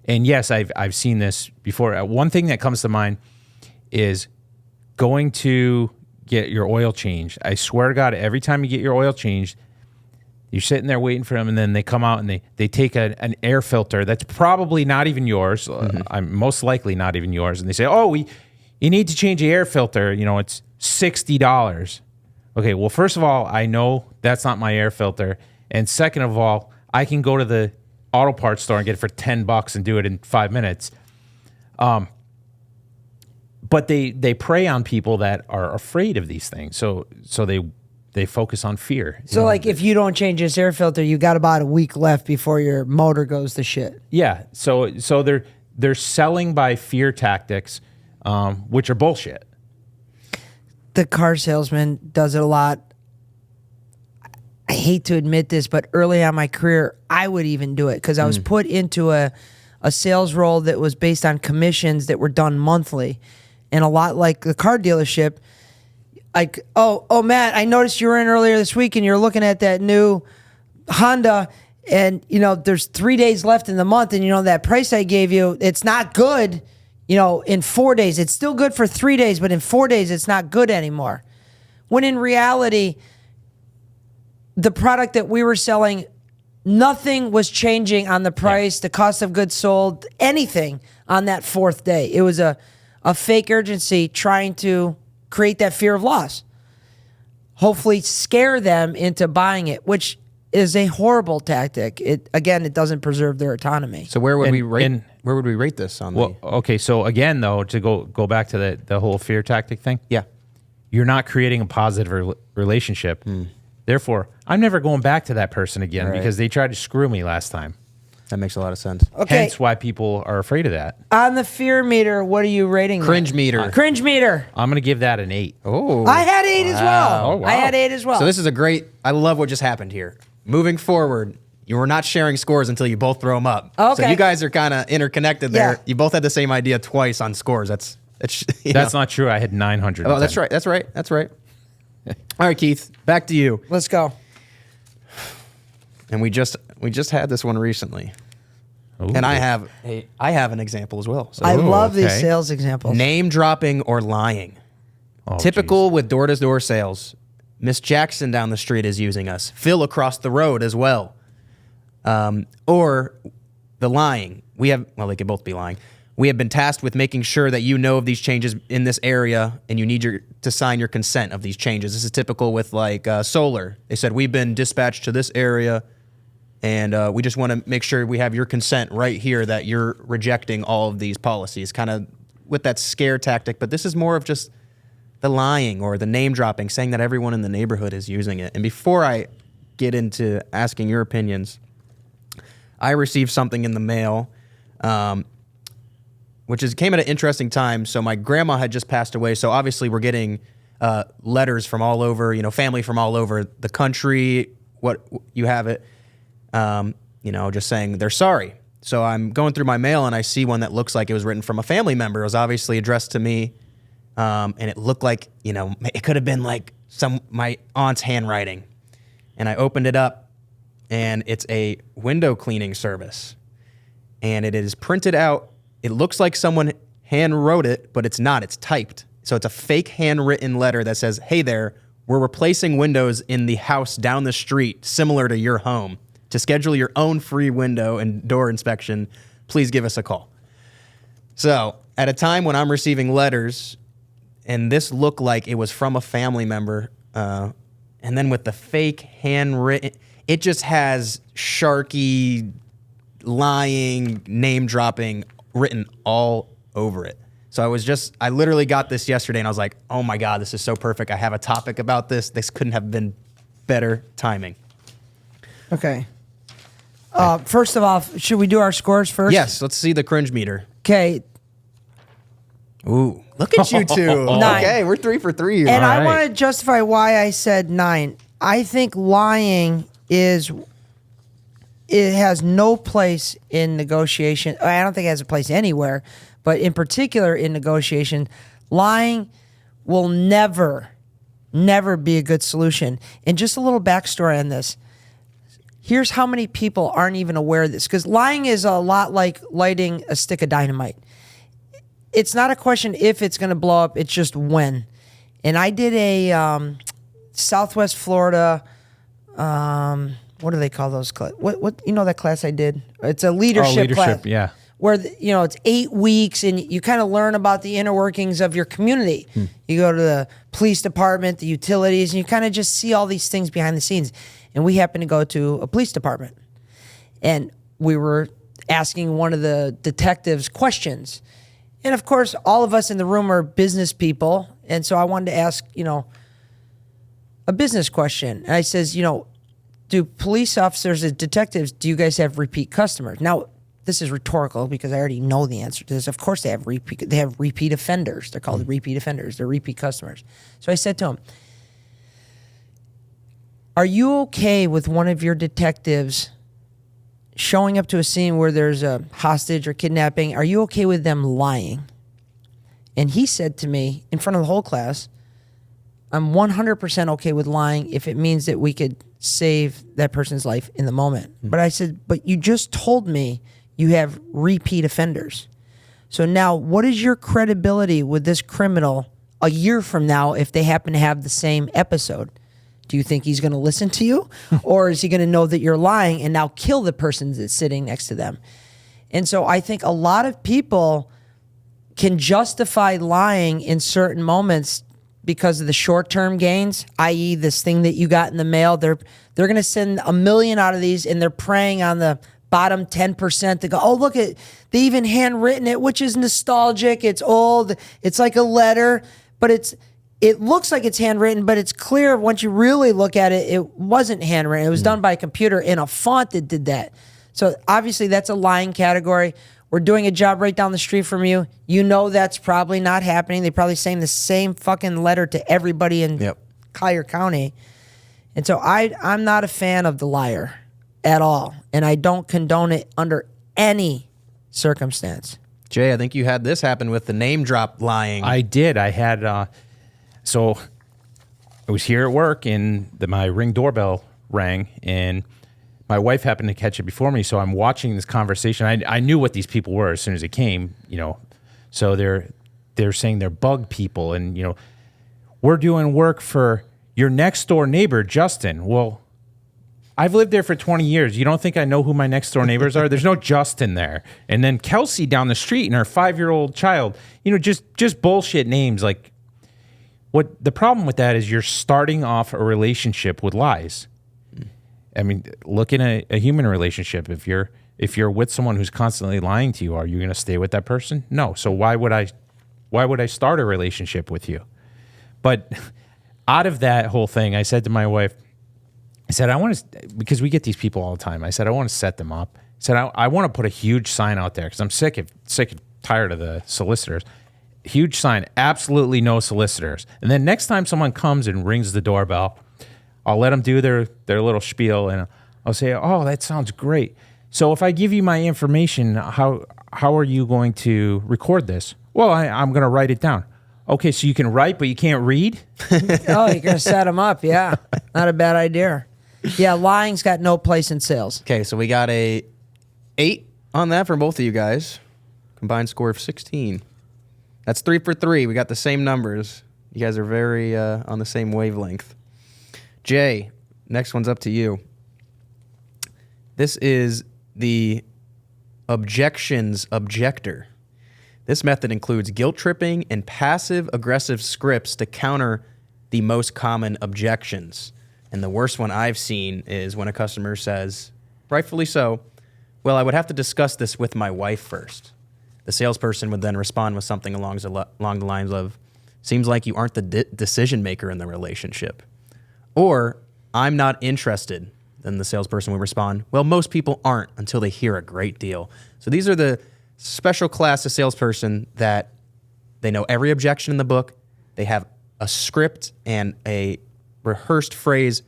And yes, I've seen this before. One thing that comes to mind is going to get your oil changed. I swear to God, every time you get your oil changed, you're sitting there waiting for them, and then they come out and they take an air filter that's probably not even yours. I'm most likely not even yours. And they say, oh, you need to change the air filter. You know, it's $60. Okay, well, first of all, I know that's not my air filter. And second of all, I can go to the auto parts store and get it for $10 and do it in 5 minutes. But they prey on people that are afraid of these things. So they focus on fear. So, like, if you don't change this air filter, you got about a week left before your motor goes to shit. Yeah. So they're selling by fear tactics, which are bullshit. The car salesman does it a lot. I hate to admit this, but early on in my career, I would even do it because I was put into a sales role that was based on commissions that were done monthly. And a lot like the car dealership, like, oh, Matt, I noticed you were in earlier this week and you're looking at that new Honda and, you know, there's 3 days left in the month and, you know, that price I gave you, it's not good. You know, in 4 days, it's still good for 3 days, but in 4 days, it's not good anymore. When in reality, the product that we were selling, nothing was changing on the price, the cost of goods sold, anything on that 4th day. It was a fake urgency trying to create that fear of loss. Hopefully scare them into buying it, which is a horrible tactic. It doesn't preserve their autonomy. So where would we rate this on? Okay, so again, though, to go back to the whole fear tactic thing. Yeah, you're not creating a positive relationship. Therefore, I'm never going back to that person again because they tried to screw me last time. That makes a lot of sense. Okay. Hence why people are afraid of that. On the fear meter, what are you rating? Cringe that? meter. Cringe meter. I'm going to give that an 8. Oh. I had 8 as well. Oh, wow. I had 8 as well. So this is a great, I love what just happened here. Moving forward, you were not sharing scores until you both throw them up. Okay. So you guys are kind of interconnected there. Yeah. You both had the same idea twice on scores. That's Not true. I had 900. Oh, that's right. That's right. All right, Keith, back to you. Let's go. And we just had this one recently. Ooh. And I have an example as well. So I love these okay. sales examples. name dropping or lying. Oh, Typical with door-to-door sales. Miss Jackson down the street is using us. Phil across the road as well. Or the lying. They could both be lying. We have been tasked with making sure that you know of these changes in this area and you need to sign your consent of these changes. This is typical with solar. They said, we've been dispatched to this area and we just want to make sure we have your consent right here that you're rejecting all of these policies, kind of with that scare tactic. But this is more of just the lying or the name dropping, saying that everyone in the neighborhood is using it. And before I get into asking your opinions, I received something in the mail, which came at an interesting time. So my grandma had just passed away. So obviously we're getting letters from all over, family from all over the country. What you have it, just saying they're sorry. So I'm going through my mail and I see one that looks like it was written from a family member. It was obviously addressed to me, and it looked like it could have been like my aunt's handwriting. And I opened it up, and it's a window cleaning service, and it is printed out. It looks like someone hand wrote it, but it's not. It's typed. So it's a fake handwritten letter that says, "Hey there, we're replacing windows in the house down the street, similar to your home. To schedule your own free window and door inspection, please give us a call." So at a time when I'm receiving letters, and this looked like it was from a family member, and then with the fake handwritten, it just has Sharky, lying, name dropping written all over it. So I literally got this yesterday and I was like, oh my God, this is so perfect. I have a topic about this. This couldn't have been better timing. Okay. First of all, should we do our scores first? Yes, let's see the cringe meter. Okay. Ooh, look at you two. 9. Okay, we're 3 for 3 here. And All I right. want to justify why I said 9. I think lying it has no place in negotiation. I don't think it has a place anywhere, but in particular in negotiation, lying will never be a good solution. And just a little backstory on this. Here's how many people aren't even aware of this, because lying is a lot like lighting a stick of dynamite. It's not a question if it's going to blow up, it's just when. And I did a Southwest Florida, what do they call those? What that class I did? It's a leadership class. Yeah. Where it's 8 weeks and you kind of learn about the inner workings of your community. You go to the police department, the utilities, and you kind of just see all these things behind the scenes. And we happened to go to a police department, and we were asking one of the detectives questions. And of course, all of us in the room are business people, and so I wanted to ask, a business question. And I says, do police officers and detectives, do you guys have repeat customers? Now, this is rhetorical because I already know the answer to this. Of course they have repeat offenders. They're called repeat offenders. They're repeat customers. So I said to him, are you okay with one of your detectives showing up to a scene where there's a hostage or kidnapping? Are you okay with them lying? And he said to me in front of the whole class, I'm 100% okay with lying if it means that we could save that person's life in the moment. But I said, but you just told me you have repeat offenders. So now what is your credibility with this criminal a year from now if they happen to have the same episode? Do you think he's going to listen to you? Or is he going to know that you're lying and now kill the person that's sitting next to them? And so I think a lot of people can justify lying in certain moments because of the short-term gains, i.e. this thing that you got in the mail. They're going to send 1 million out of these, and they're preying on the bottom 10% to go, oh, look, they even handwritten it, which is nostalgic. It's old. It's like a letter, but it looks like it's handwritten, but it's clear once you really look at it, it wasn't handwritten. It was done by a computer in a font that did that. So obviously that's a lying category. We're doing a job right down the street from you. You know that's probably not happening. They're probably saying the same fucking letter to everybody in Collier County. And so I'm not a fan of the liar at all. And I don't condone it under any circumstance. Jay, I think you had this happen with the name drop lying. I did. I had, so I was here at work and my Ring doorbell rang and my wife happened to catch it before me. So I'm watching this conversation. I knew what these people were as soon as it came, so they're saying they're bug people and, we're doing work for your next door neighbor, Justin. Well, I've lived there for 20 years. You don't think I know who my next door neighbors are? There's no Justin there. And then Kelsey down the street and her 5-year-old child, just bullshit names. Like, what the problem with that is you're starting off a relationship with lies. I mean, look in a human relationship. If you're with someone who's constantly lying to you, are you going to stay with that person? No. So why would I start a relationship with you? But out of that whole thing, I said to my wife, I said, because we get these people all the time. I said, I want to set them up. I said, I want to put a huge sign out there because I'm sick and tired of the solicitors. Huge sign, absolutely no solicitors. And then next time someone comes and rings the doorbell, I'll let them do their little spiel and I'll say, oh, that sounds great. So if I give you my information, how are you going to record this? Well, I'm going to write it down. Okay, so you can write, but you can't read? Oh, you're going to set them up. Yeah, not a bad idea. Yeah, lying's got no place in sales. Okay, so we got a 8 on that for both of you guys. Combined score of 16. That's 3 for 3. We got the same numbers. You guys are very on the same wavelength. Jay, next one's up to you. This is the objections objector. This method includes guilt tripping and passive-aggressive scripts to counter the most common objections. And the worst one I've seen is when a customer says, rightfully so, well, I would have to discuss this with my wife first. The salesperson would then respond with something along the lines of, seems like you aren't the decision maker in the relationship. Or, I'm not interested. Then the salesperson would respond, well, most people aren't until they hear a great deal. So these are the special class of salesperson that they know every objection in the book. They have a script and a rehearsed phrase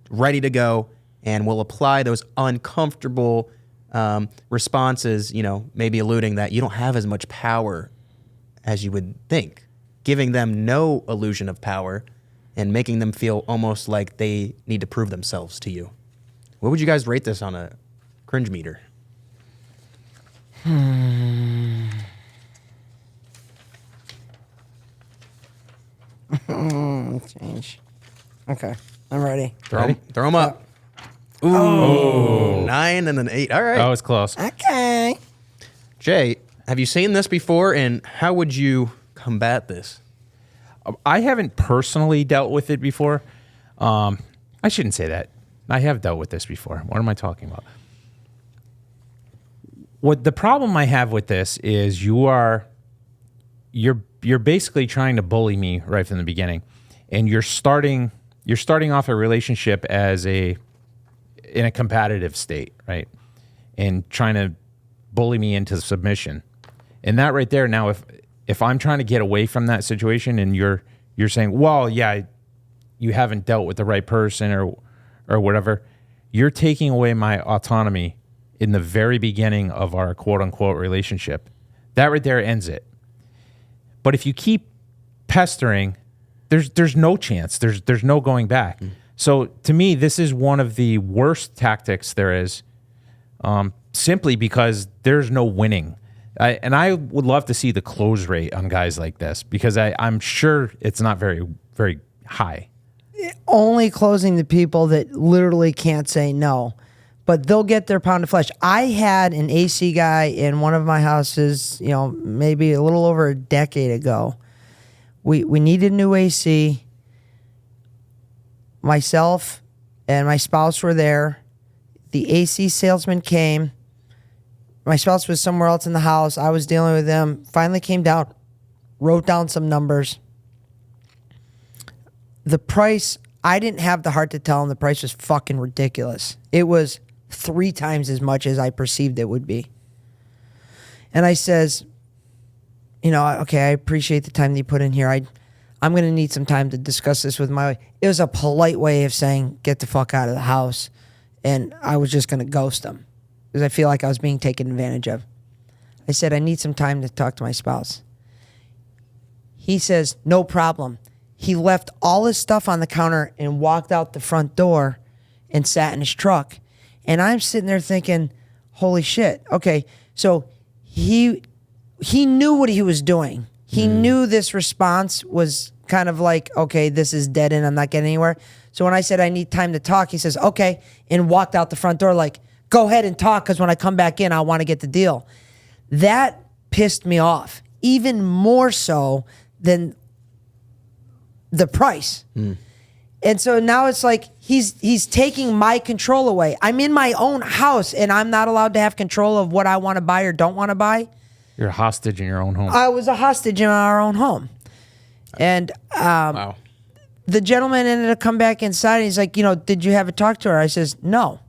ready to go and will apply those uncomfortable responses, maybe alluding that you don't have as much power as you would think, giving them no illusion of power and making them feel almost like they need to prove themselves to you. What would you guys rate this on a cringe meter? Change. Okay, I'm ready. Throw them up. Ooh, 9 and an 8. All right. That was close. Okay. Jay, have you seen this before, and how would you combat this? I haven't personally dealt with it before. I shouldn't say that. I have dealt with this before. What am I talking about? What the problem I have with this is you're basically trying to bully me right from the beginning, and you're starting off a relationship in a competitive state, right? And trying to bully me into submission. And that right there, now if I'm trying to get away from that situation and you're saying, well, yeah, you haven't dealt with the right person or whatever, you're taking away my autonomy in the very beginning of our quote unquote relationship. That right there ends it. But if you keep pestering, there's no chance. There's no going back. So to me, this is one of the worst tactics there is, simply because there's no winning. I would love to see the close rate on guys like this because I'm sure it's not very, very high. Only closing the people that literally can't say no, but they'll get their pound of flesh. I had an AC guy in one of my houses, maybe a little over a decade ago. We needed new AC. Myself and my spouse were there. The AC salesman came. My spouse was somewhere else in the house. I was dealing with them. Finally came down, wrote down some numbers. The price, I didn't have the heart to tell him the price was fucking ridiculous. It was 3 times as much as I perceived it would be. And I says, okay, I appreciate the time that you put in here. I'm going to need some time to discuss this with my wife. It was a polite way of saying, get the fuck out of the house. And I was just going to ghost him because I feel like I was being taken advantage of. I said, I need some time to talk to my spouse. He says, no problem. He left all his stuff on the counter and walked out the front door and sat in his truck. And I'm sitting there thinking, holy shit. Okay, so he knew what he was doing. He knew this response was kind of like, okay, this is dead end. I'm not getting anywhere. So when I said I need time to talk, he says, okay, and walked out the front door like, go ahead and talk because when I come back in, I want to get the deal. That pissed me off, even more so than the price. And so now it's like he's taking my control away. I'm in my own house and I'm not allowed to have control of what I want to buy or don't want to buy. You're a hostage in your own home. I was a hostage in our own home. And Wow. the gentleman ended up coming back inside and he's like, did you have a talk to her? I says, no.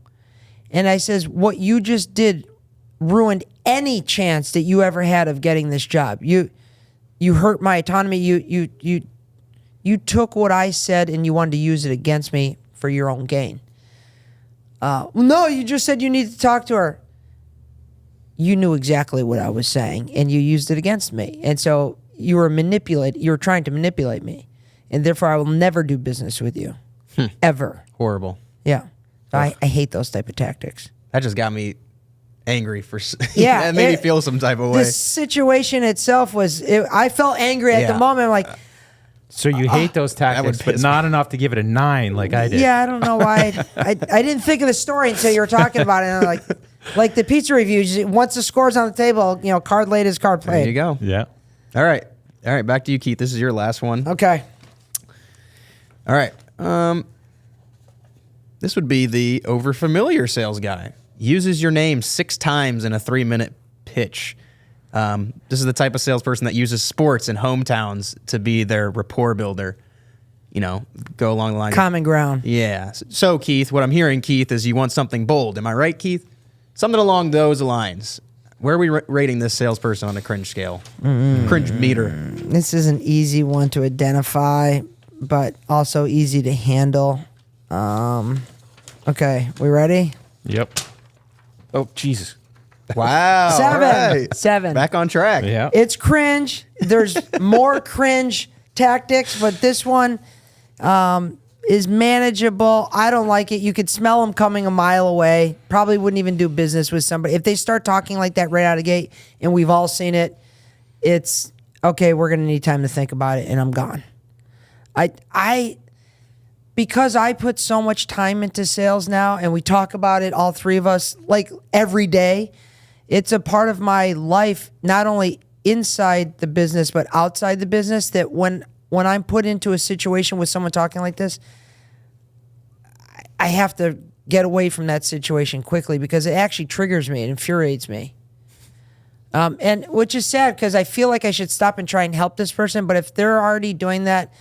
And I says, what you just did ruined any chance that you ever had of getting this job. You hurt my autonomy. You took what I said and you wanted to use it against me for your own gain. No, you just said you need to talk to her. You knew exactly what I was saying and you used it against me. And so you were trying to manipulate me. And therefore I will never do business with you. Ever. Horrible. Yeah. So I hate those type of tactics. That just got me angry for. Yeah, that made me feel some type of way. The situation itself I felt angry at the moment. Like, so you hate those tactics, but not enough to give it a 9 like I did. yeah, I don't know why. I didn't think of the story until you were talking about it. And I'm like the pizza review. Once the score's on the table, card laid is card played. There you go. Yeah. All right. Back to you, Keith. This is your last one. Okay. All right. This would be the overfamiliar sales guy. Uses your name 6 times in a 3-minute pitch. This is the type of salesperson that uses sports and hometowns to be their rapport builder. Go along the line. Common ground. Yeah. So, Keith, what I'm hearing, Keith, is you want something bold. Am I right, Keith? Something along those lines. Where are we rating this salesperson on the cringe scale? Cringe meter. This is an easy one to identify, but also easy to handle. Okay, we ready? Yep. Oh, Jesus. Wow. 7. All right. 7. Back on track. Yeah. It's cringe. There's more cringe tactics, but this one is manageable. I don't like it. You could smell them coming a mile away. Probably wouldn't even do business with somebody. If they start talking like that right out of the gate, and we've all seen it, it's, okay, we're going to need time to think about it, and I'm gone. Because I put so much time into sales now, and we talk about it, all 3 of us, like every day, it's a part of my life, not only inside the business, but outside the business, that when I'm put into a situation with someone talking like this, I have to get away from that situation quickly because it actually triggers me. It infuriates me. And which is sad because I feel like I should stop and try and help this person. But if they're already doing that,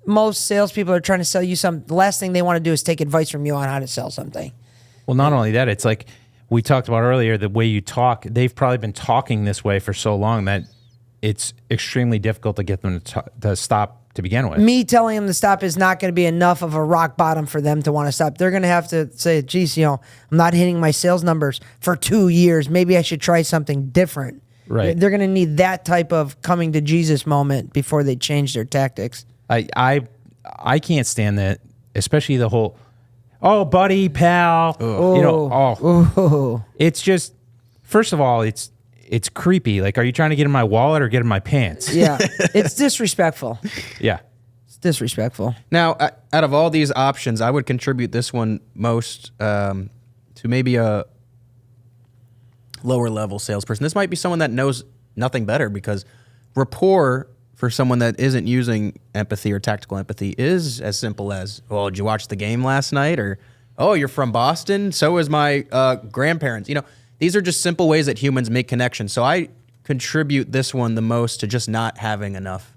most salespeople are trying to sell you something. The last thing they want to do is take advice from you on how to sell something. Well, not only that, it's like we talked about earlier, the way you talk, they've probably been talking this way for so long that it's extremely difficult to get them to stop to begin with. Me telling them to stop is not going to be enough of a rock bottom for them to want to stop. They're going to have to say, geez, I'm not hitting my sales numbers for 2 years. Maybe I should try something different. Right. They're going to need that type of coming to Jesus moment before they change their tactics. I can't stand that, especially the whole, oh, buddy, pal. It's just, first of all, it's creepy. Like, are you trying to get in my wallet or get in my pants? Yeah, it's disrespectful. Yeah. It's disrespectful. Now, out of all these options, I would contribute this one most to maybe a lower level salesperson. This might be someone that knows nothing better because rapport for someone that isn't using empathy or tactical empathy is as simple as, well, did you watch the game last night? Or, oh, you're from Boston? So is my grandparents. These are just simple ways that humans make connections. So I contribute this one the most to just not having enough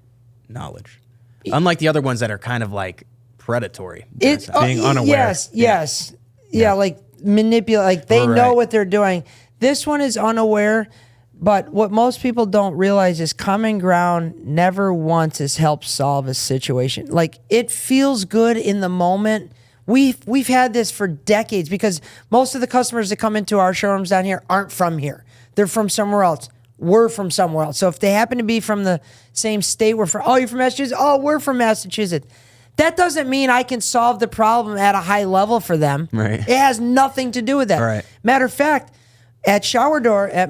knowledge. Unlike the other ones that are kind of like predatory. Being unaware. Yes. Yeah, like manipulate. Like they know Right. what they're doing. This one is unaware. But what most people don't realize is common ground never once has helped solve a situation. Like it feels good in the moment. We've had this for decades because most of the customers that come into our showrooms down here aren't from here. They're from somewhere else. We're from somewhere else. So if they happen to be from the same state we're from, oh, you're from Massachusetts? Oh, we're from Massachusetts. That doesn't mean I can solve the problem at a high level for them. Right. It has nothing to do with that. Right. Matter of fact, at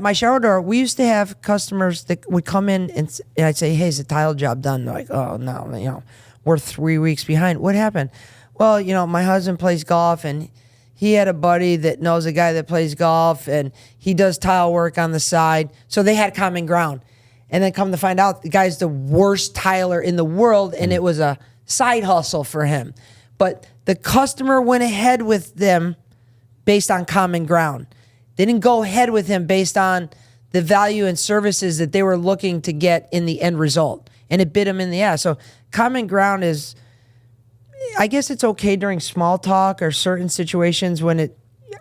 my shower door, we used to have customers that would come in and I'd say, hey, is the tile job done? They're like, oh, no, we're 3 weeks behind. What happened? Well, my husband plays golf and he had a buddy that knows a guy that plays golf and he does tile work on the side. So they had common ground. And then come to find out, the guy's the worst tiler in the world and it was a side hustle for him. But the customer went ahead with them based on common ground. They didn't go ahead with him based on the value and services that they were looking to get in the end result. And it bit him in the ass. So common ground is, I guess it's okay during small talk or certain situations when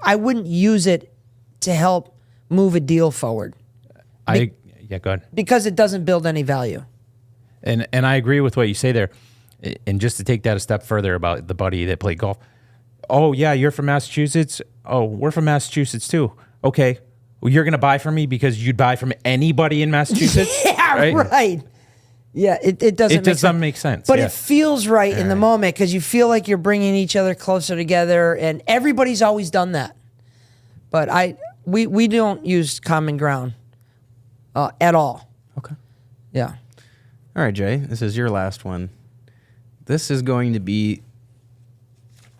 I wouldn't use it to help move a deal forward. Yeah, go ahead. Because it doesn't build any value. And I agree with what you say there. And just to take that a step further about the buddy that played golf. Oh, yeah, you're from Massachusetts? Oh, we're from Massachusetts too. Okay. Well, you're going to buy from me because you'd buy from anybody in Massachusetts? Yeah, right. Yeah, it doesn't make sense. But it feels right in the moment because you feel like you're bringing each other closer together, and everybody's always done that. But we don't use common ground at all. Okay. Yeah. All right, Jay, this is your last one. This is going to be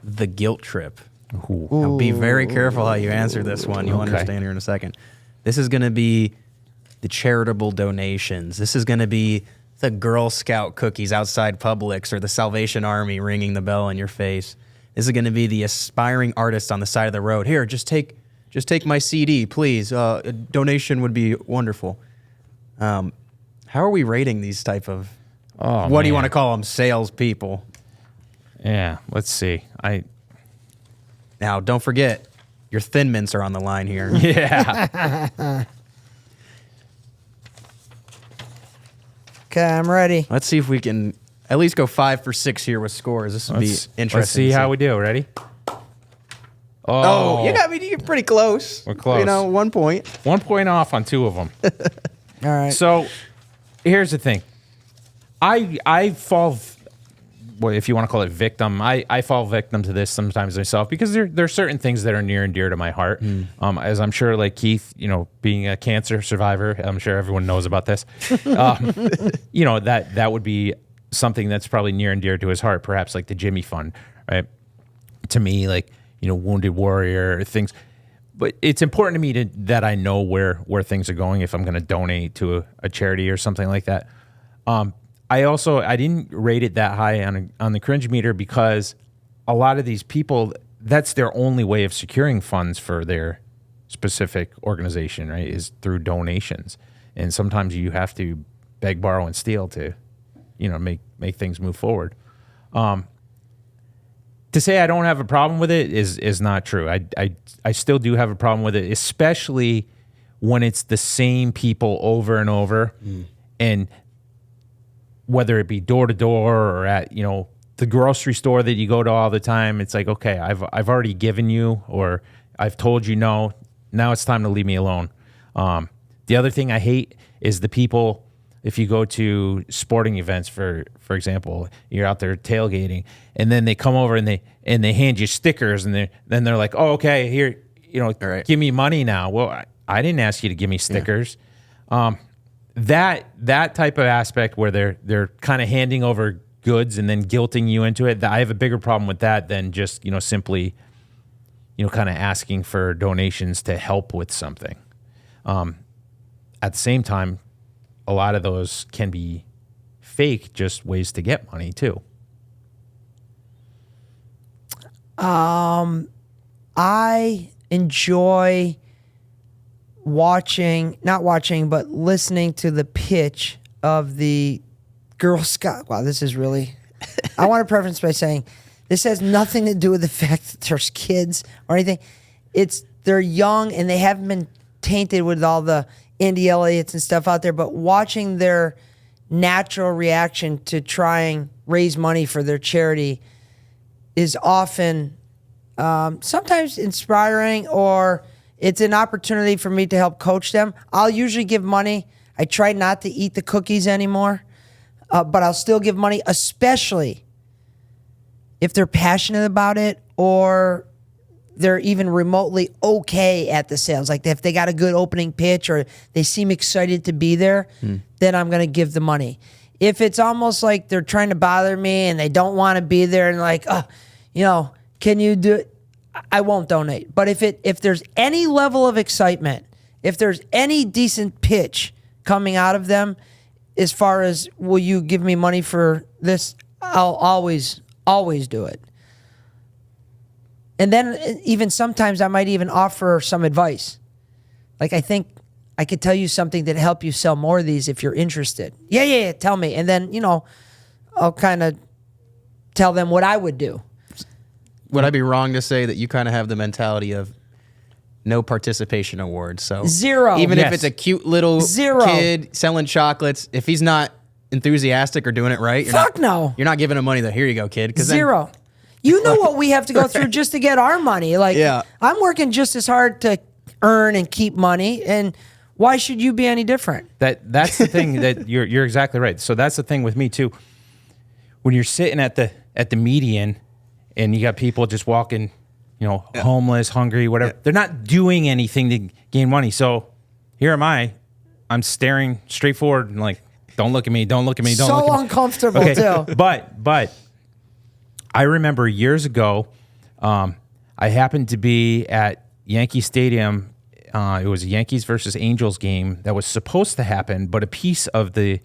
the guilt trip. Now be very careful how you answer this one. You'll understand here in a second. This is going to be the charitable donations. This is going to be the Girl Scout cookies outside Publix or the Salvation Army ringing the bell in your face. This is going to be the aspiring artist on the side of the road. Here, just take my CD, please. A donation would be wonderful. How are we rating these type of, what do you want to call them, salespeople? Yeah, let's see. Now, don't forget, your Thin Mints are on the line here. Yeah. Okay, I'm ready. Let's see if we can at least go 5 for 6 here with scores. This will be interesting. Let's see how we do. Ready? Oh, you got me. You're pretty close. We're close. 1 point. 1 point off on 2 of them. All right. So here's the thing. I fall, well, if you want to call it victim, I fall victim to this sometimes myself because there are certain things that are near and dear to my heart. As I'm sure, like Keith, being a cancer survivor, I'm sure everyone knows about this. That would be something that's probably near and dear to his heart, perhaps like the Jimmy Fund, right? To me, like, Wounded Warrior, things. But it's important to me that I know where things are going if I'm going to donate to a charity or something like that. I didn't rate it that high on the cringe meter because a lot of these people, that's their only way of securing funds for their specific organization, right, is through donations. And sometimes you have to beg, borrow, and steal to, make things move forward. To say I don't have a problem with it is not true. I still do have a problem with it, especially when it's the same people over and over. And whether it be door to door or at, the grocery store that you go to all the time, it's like, okay, I've already given you, or I've told you no, now it's time to leave me alone. The other thing I hate is the people, if you go to sporting events, for example, you're out there tailgating, and then they come over and they hand you stickers, and then they're like, oh, okay, here, right, give me money now. Well, I didn't ask you to give me stickers. Yeah. That type of aspect where they're kind of handing over goods and then guilting you into it, I have a bigger problem with that than just simply kind of asking for donations to help with something. At the same time, a lot of those can be fake, just ways to get money too. I enjoy but listening to the pitch of the Girl Scout. Wow, this is really, I want to preface by saying this has nothing to do with the fact that there's kids or anything. they're young and they haven't been tainted with all the Andy Elliott's and stuff out there, but watching their natural reaction to try and raise money for their charity is often sometimes inspiring, or it's an opportunity for me to help coach them. I'll usually give money. I try not to eat the cookies anymore, but I'll still give money, especially if they're passionate about it or they're even remotely okay at the sales. Like if they got a good opening pitch or they seem excited to be there, then I'm going to give the money. If it's almost like they're trying to bother me and they don't want to be there and like, can you do it? I won't donate. But if there's any level of excitement, if there's any decent pitch coming out of them, as far as will you give me money for this, I'll always do it. And then even sometimes I might even offer some advice. Like, I think I could tell you something that help you sell more of these if you're interested. Yeah, tell me. And then, I'll kind of tell them what I would do. Would I be wrong to say that you kind of have the mentality of no participation award? So 0. Even Yes. if it's a cute little 0. kid selling chocolates, if he's not enthusiastic or doing it right, No. You're not giving him money. Here you go, kid. 0. You know what we have to go through just to get our money. Like, Yeah. I'm working just as hard to earn and keep money, and why should you be any different? That's the thing that you're exactly right. So that's the thing with me too. When you're sitting at the median and you got people just walking, homeless, hungry, whatever, they're not doing anything to gain money. So here am I. I'm staring straight forward and like, don't look at me, don't look at me, don't look at me. So uncomfortable too. But I remember years ago, I happened to be at Yankee Stadium. It was a Yankees versus Angels game that was supposed to happen, but a piece of the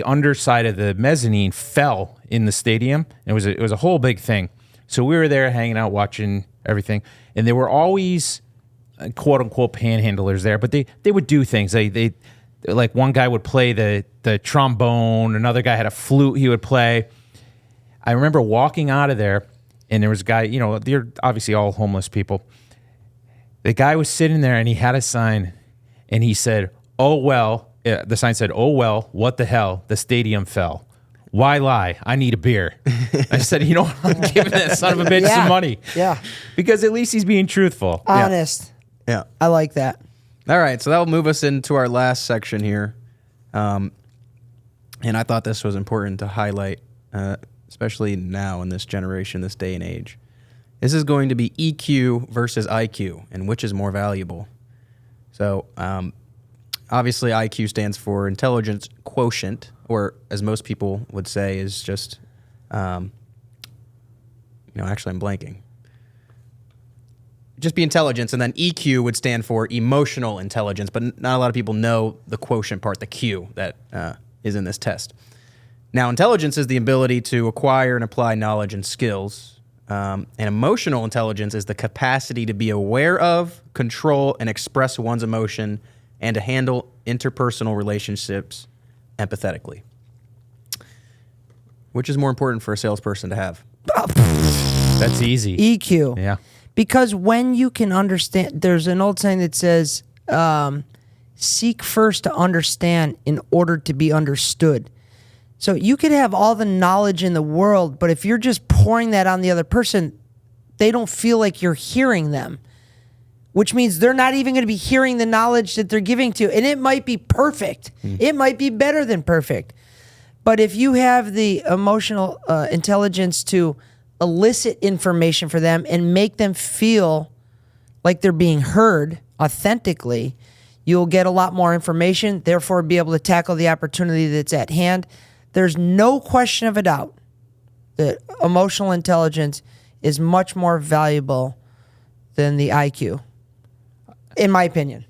underside of the mezzanine fell in the stadium. It was a whole big thing. So we were there hanging out, watching everything, and there were always quote unquote panhandlers there, but they would do things. They like one guy would play the trombone, another guy had a flute he would play. I remember walking out of there, and there was a guy, they're obviously all homeless people. The guy was sitting there, and he had a sign, and he said, "Oh, well," the sign said, "Oh, well, what the hell? The stadium fell. Why lie? I need a beer." I said, I'm giving that son of a bitch some money. Yeah. Because at least he's being truthful. Honest. Yeah. I like that. All right, so that will move us into our last section here. And I thought this was important to highlight, especially now in this generation, this day and age. This is going to be EQ versus IQ, and which is more valuable. So obviously IQ stands for intelligence quotient, or as most people would say is just, actually I'm blanking. Just be intelligence, and then EQ would stand for emotional intelligence, but not a lot of people know the quotient part, the Q that is in this test. Now, intelligence is the ability to acquire and apply knowledge and skills, and emotional intelligence is the capacity to be aware of, control, and express one's emotion, and to handle interpersonal relationships empathetically. Which is more important for a salesperson to have? That's easy. EQ. Yeah. Because when you can understand, there's an old saying that says, seek first to understand in order to be understood. So you could have all the knowledge in the world, but if you're just pouring that on the other person, they don't feel like you're hearing them, which means they're not even going to be hearing the knowledge that they're giving to you. And it might be perfect. It might be better than perfect. But if you have the emotional intelligence to elicit information for them and make them feel like they're being heard authentically, you'll get a lot more information, therefore be able to tackle the opportunity that's at hand. There's no question of a doubt that emotional intelligence is much more valuable than the IQ, in my opinion.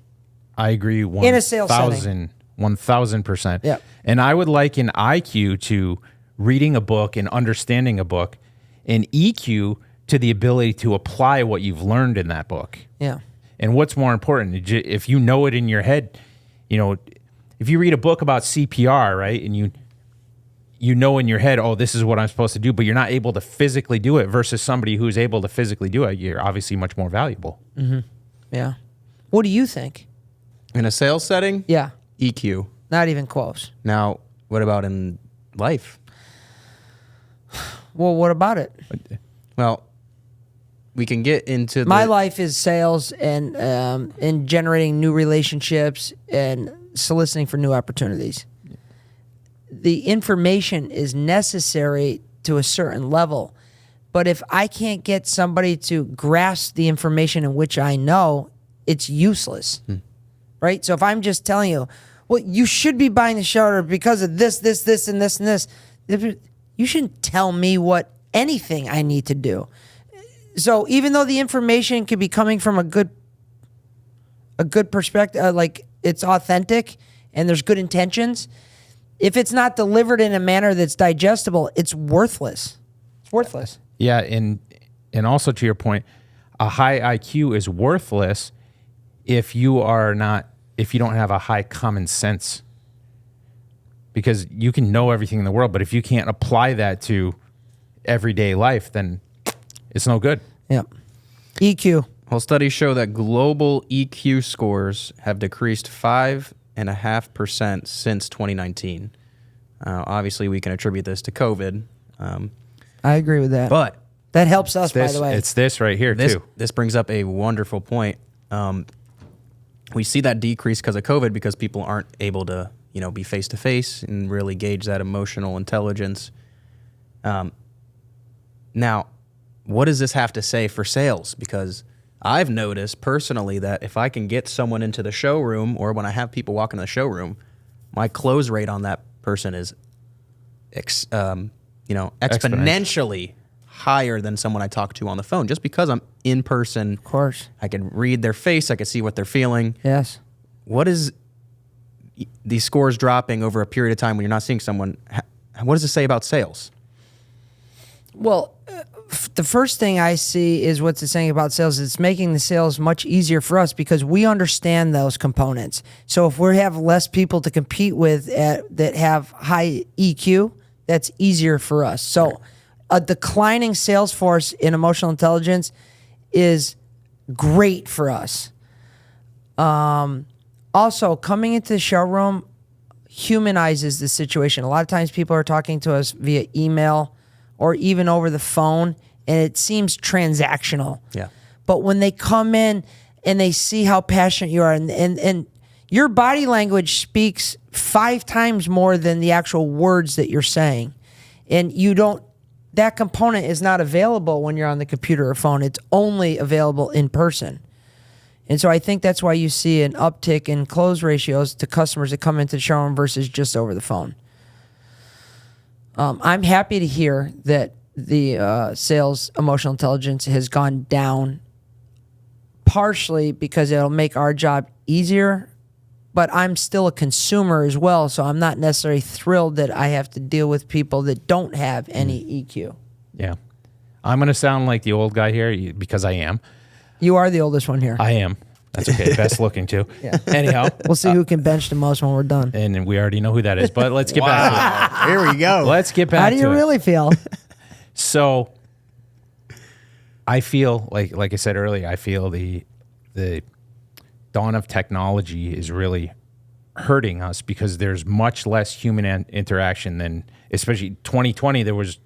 I agree. In a sales setting. 1,000%. Yeah. And I would liken IQ to reading a book and understanding a book, and EQ to the ability to apply what you've learned in that book. Yeah. And what's more important, if you know it in your head, if you read a book about CPR, right, and you know in your head, oh, this is what I'm supposed to do, but you're not able to physically do it versus somebody who's able to physically do it. You're obviously much more valuable. Yeah. What do you think? In a sales setting, Yeah. EQ. Not even close. Now, what about in life? Well, what about it? Well, we can get into My life is sales and generating new relationships and soliciting for new opportunities. The information is necessary to a certain level, but if I can't get somebody to grasp the information in which I know, it's useless, right? So if I'm just telling you, well, you should be buying the shower because of this, and this, you shouldn't tell me what anything I need to do. So even though the information could be coming from a good perspective, like it's authentic and there's good intentions, if it's not delivered in a manner that's digestible, it's worthless. It's worthless. Yeah, and also to your point, a high IQ is worthless if you don't have a high common sense. Because you can know everything in the world, but if you can't apply that to everyday life, then it's no good. Yep. EQ. Well, studies show that global EQ scores have decreased 5.5% since 2019. Obviously, we can attribute this to COVID. I agree with that. But that helps us, by the way. It's this right here, too. This brings up a wonderful point. We see that decrease because of COVID because people aren't able to, be face-to-face and really gauge that emotional intelligence. Now, what does this have to say for sales? Because I've noticed personally that if I can get someone into the showroom or when I have people walk into the showroom, my close rate on that person is, exponentially higher than someone I talk to on the phone just because I'm in person. Of course. I can read their face. I can see what they're feeling. Yes. What is these scores dropping over a period of time when you're not seeing someone? What does it say about sales? Well, the first thing I see is what's it saying about sales. It's making the sales much easier for us because we understand those components. So if we have less people to compete with that have high EQ, that's easier for us. So a declining sales force in emotional intelligence is great for us. Also, coming into the showroom humanizes the situation. A lot of times people are talking to us via email or even over the phone, and it seems transactional. Yeah. But when they come in and they see how passionate you are, and your body language speaks 5 times more than the actual words that you're saying. And that component is not available when you're on the computer or phone. It's only available in person. And so I think that's why you see an uptick in close ratios to customers that come into the showroom versus just over the phone. I'm happy to hear that the sales emotional intelligence has gone down, partially because it'll make our job easier, but I'm still a consumer as well, so I'm not necessarily thrilled that I have to deal with people that don't have any EQ. Yeah. I'm going to sound like the old guy here because I am. You are the oldest one here. I am. That's okay. Best looking too. Yeah. Anyhow. We'll see who can bench the most when we're done. And we already know who that is, but let's get back to it. Here we go. Let's get back to it. How do you really feel? So I feel like I said earlier, I feel the dawn of technology is really hurting us because there's much less human interaction than, especially 2020, there was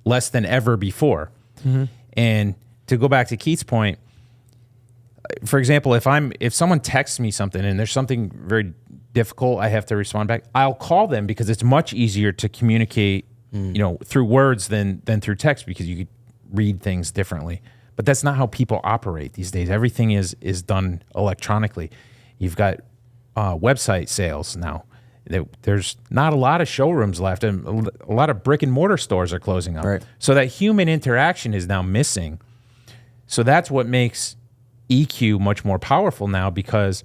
less than ever before. Mm-hmm. And to go back to Keith's point, for example, if someone texts me something and there's something very difficult, I have to respond back, I'll call them because it's much easier to communicate, through words than through text because you could read things differently. But that's not how people operate these days. Everything is done electronically. You've got website sales now. There's not a lot of showrooms left, and a lot of brick and mortar stores are closing up. Right. So that human interaction is now missing. So that's what makes EQ much more powerful now because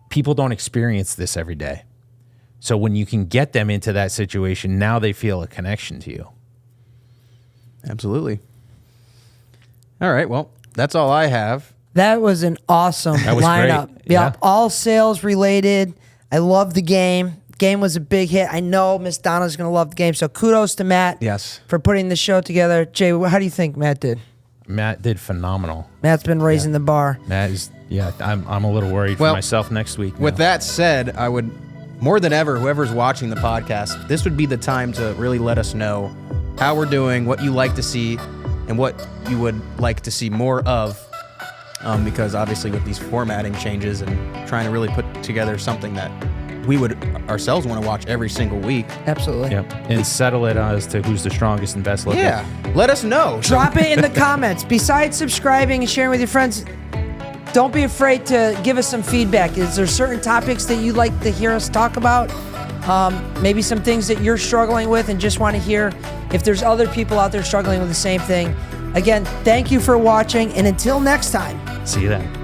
people don't experience this every day. So when you can get them into that situation, now they feel a connection to you. Absolutely. All right. Well, that's all I have. That was an awesome That was lineup. great. Yep, Yeah. all sales related. I love the game. game was a big hit. I know Miss Donna's going to love the game. So kudos to Matt Yes. for putting the show together. Jay, how do you think Matt did? Matt did phenomenal. Matt's been raising the bar. Matt is, I'm a little worried for myself next week. With that said, I would, more than ever, whoever's watching the podcast, this would be the time to really let us know how we're doing, what you like to see, and what you would like to see more of. Because obviously with these formatting changes and trying to really put together something that we would ourselves want to watch every single week. Absolutely. Yep. And settle it as to who's the strongest and best looking. Yeah. Let us know. Drop it in the comments. Besides subscribing and sharing with your friends, don't be afraid to give us some feedback. Is there certain topics that you'd like to hear us talk about? Maybe some things that you're struggling with and just want to hear if there's other people out there struggling with the same thing. Again, thank you for watching, and until next time. See you then.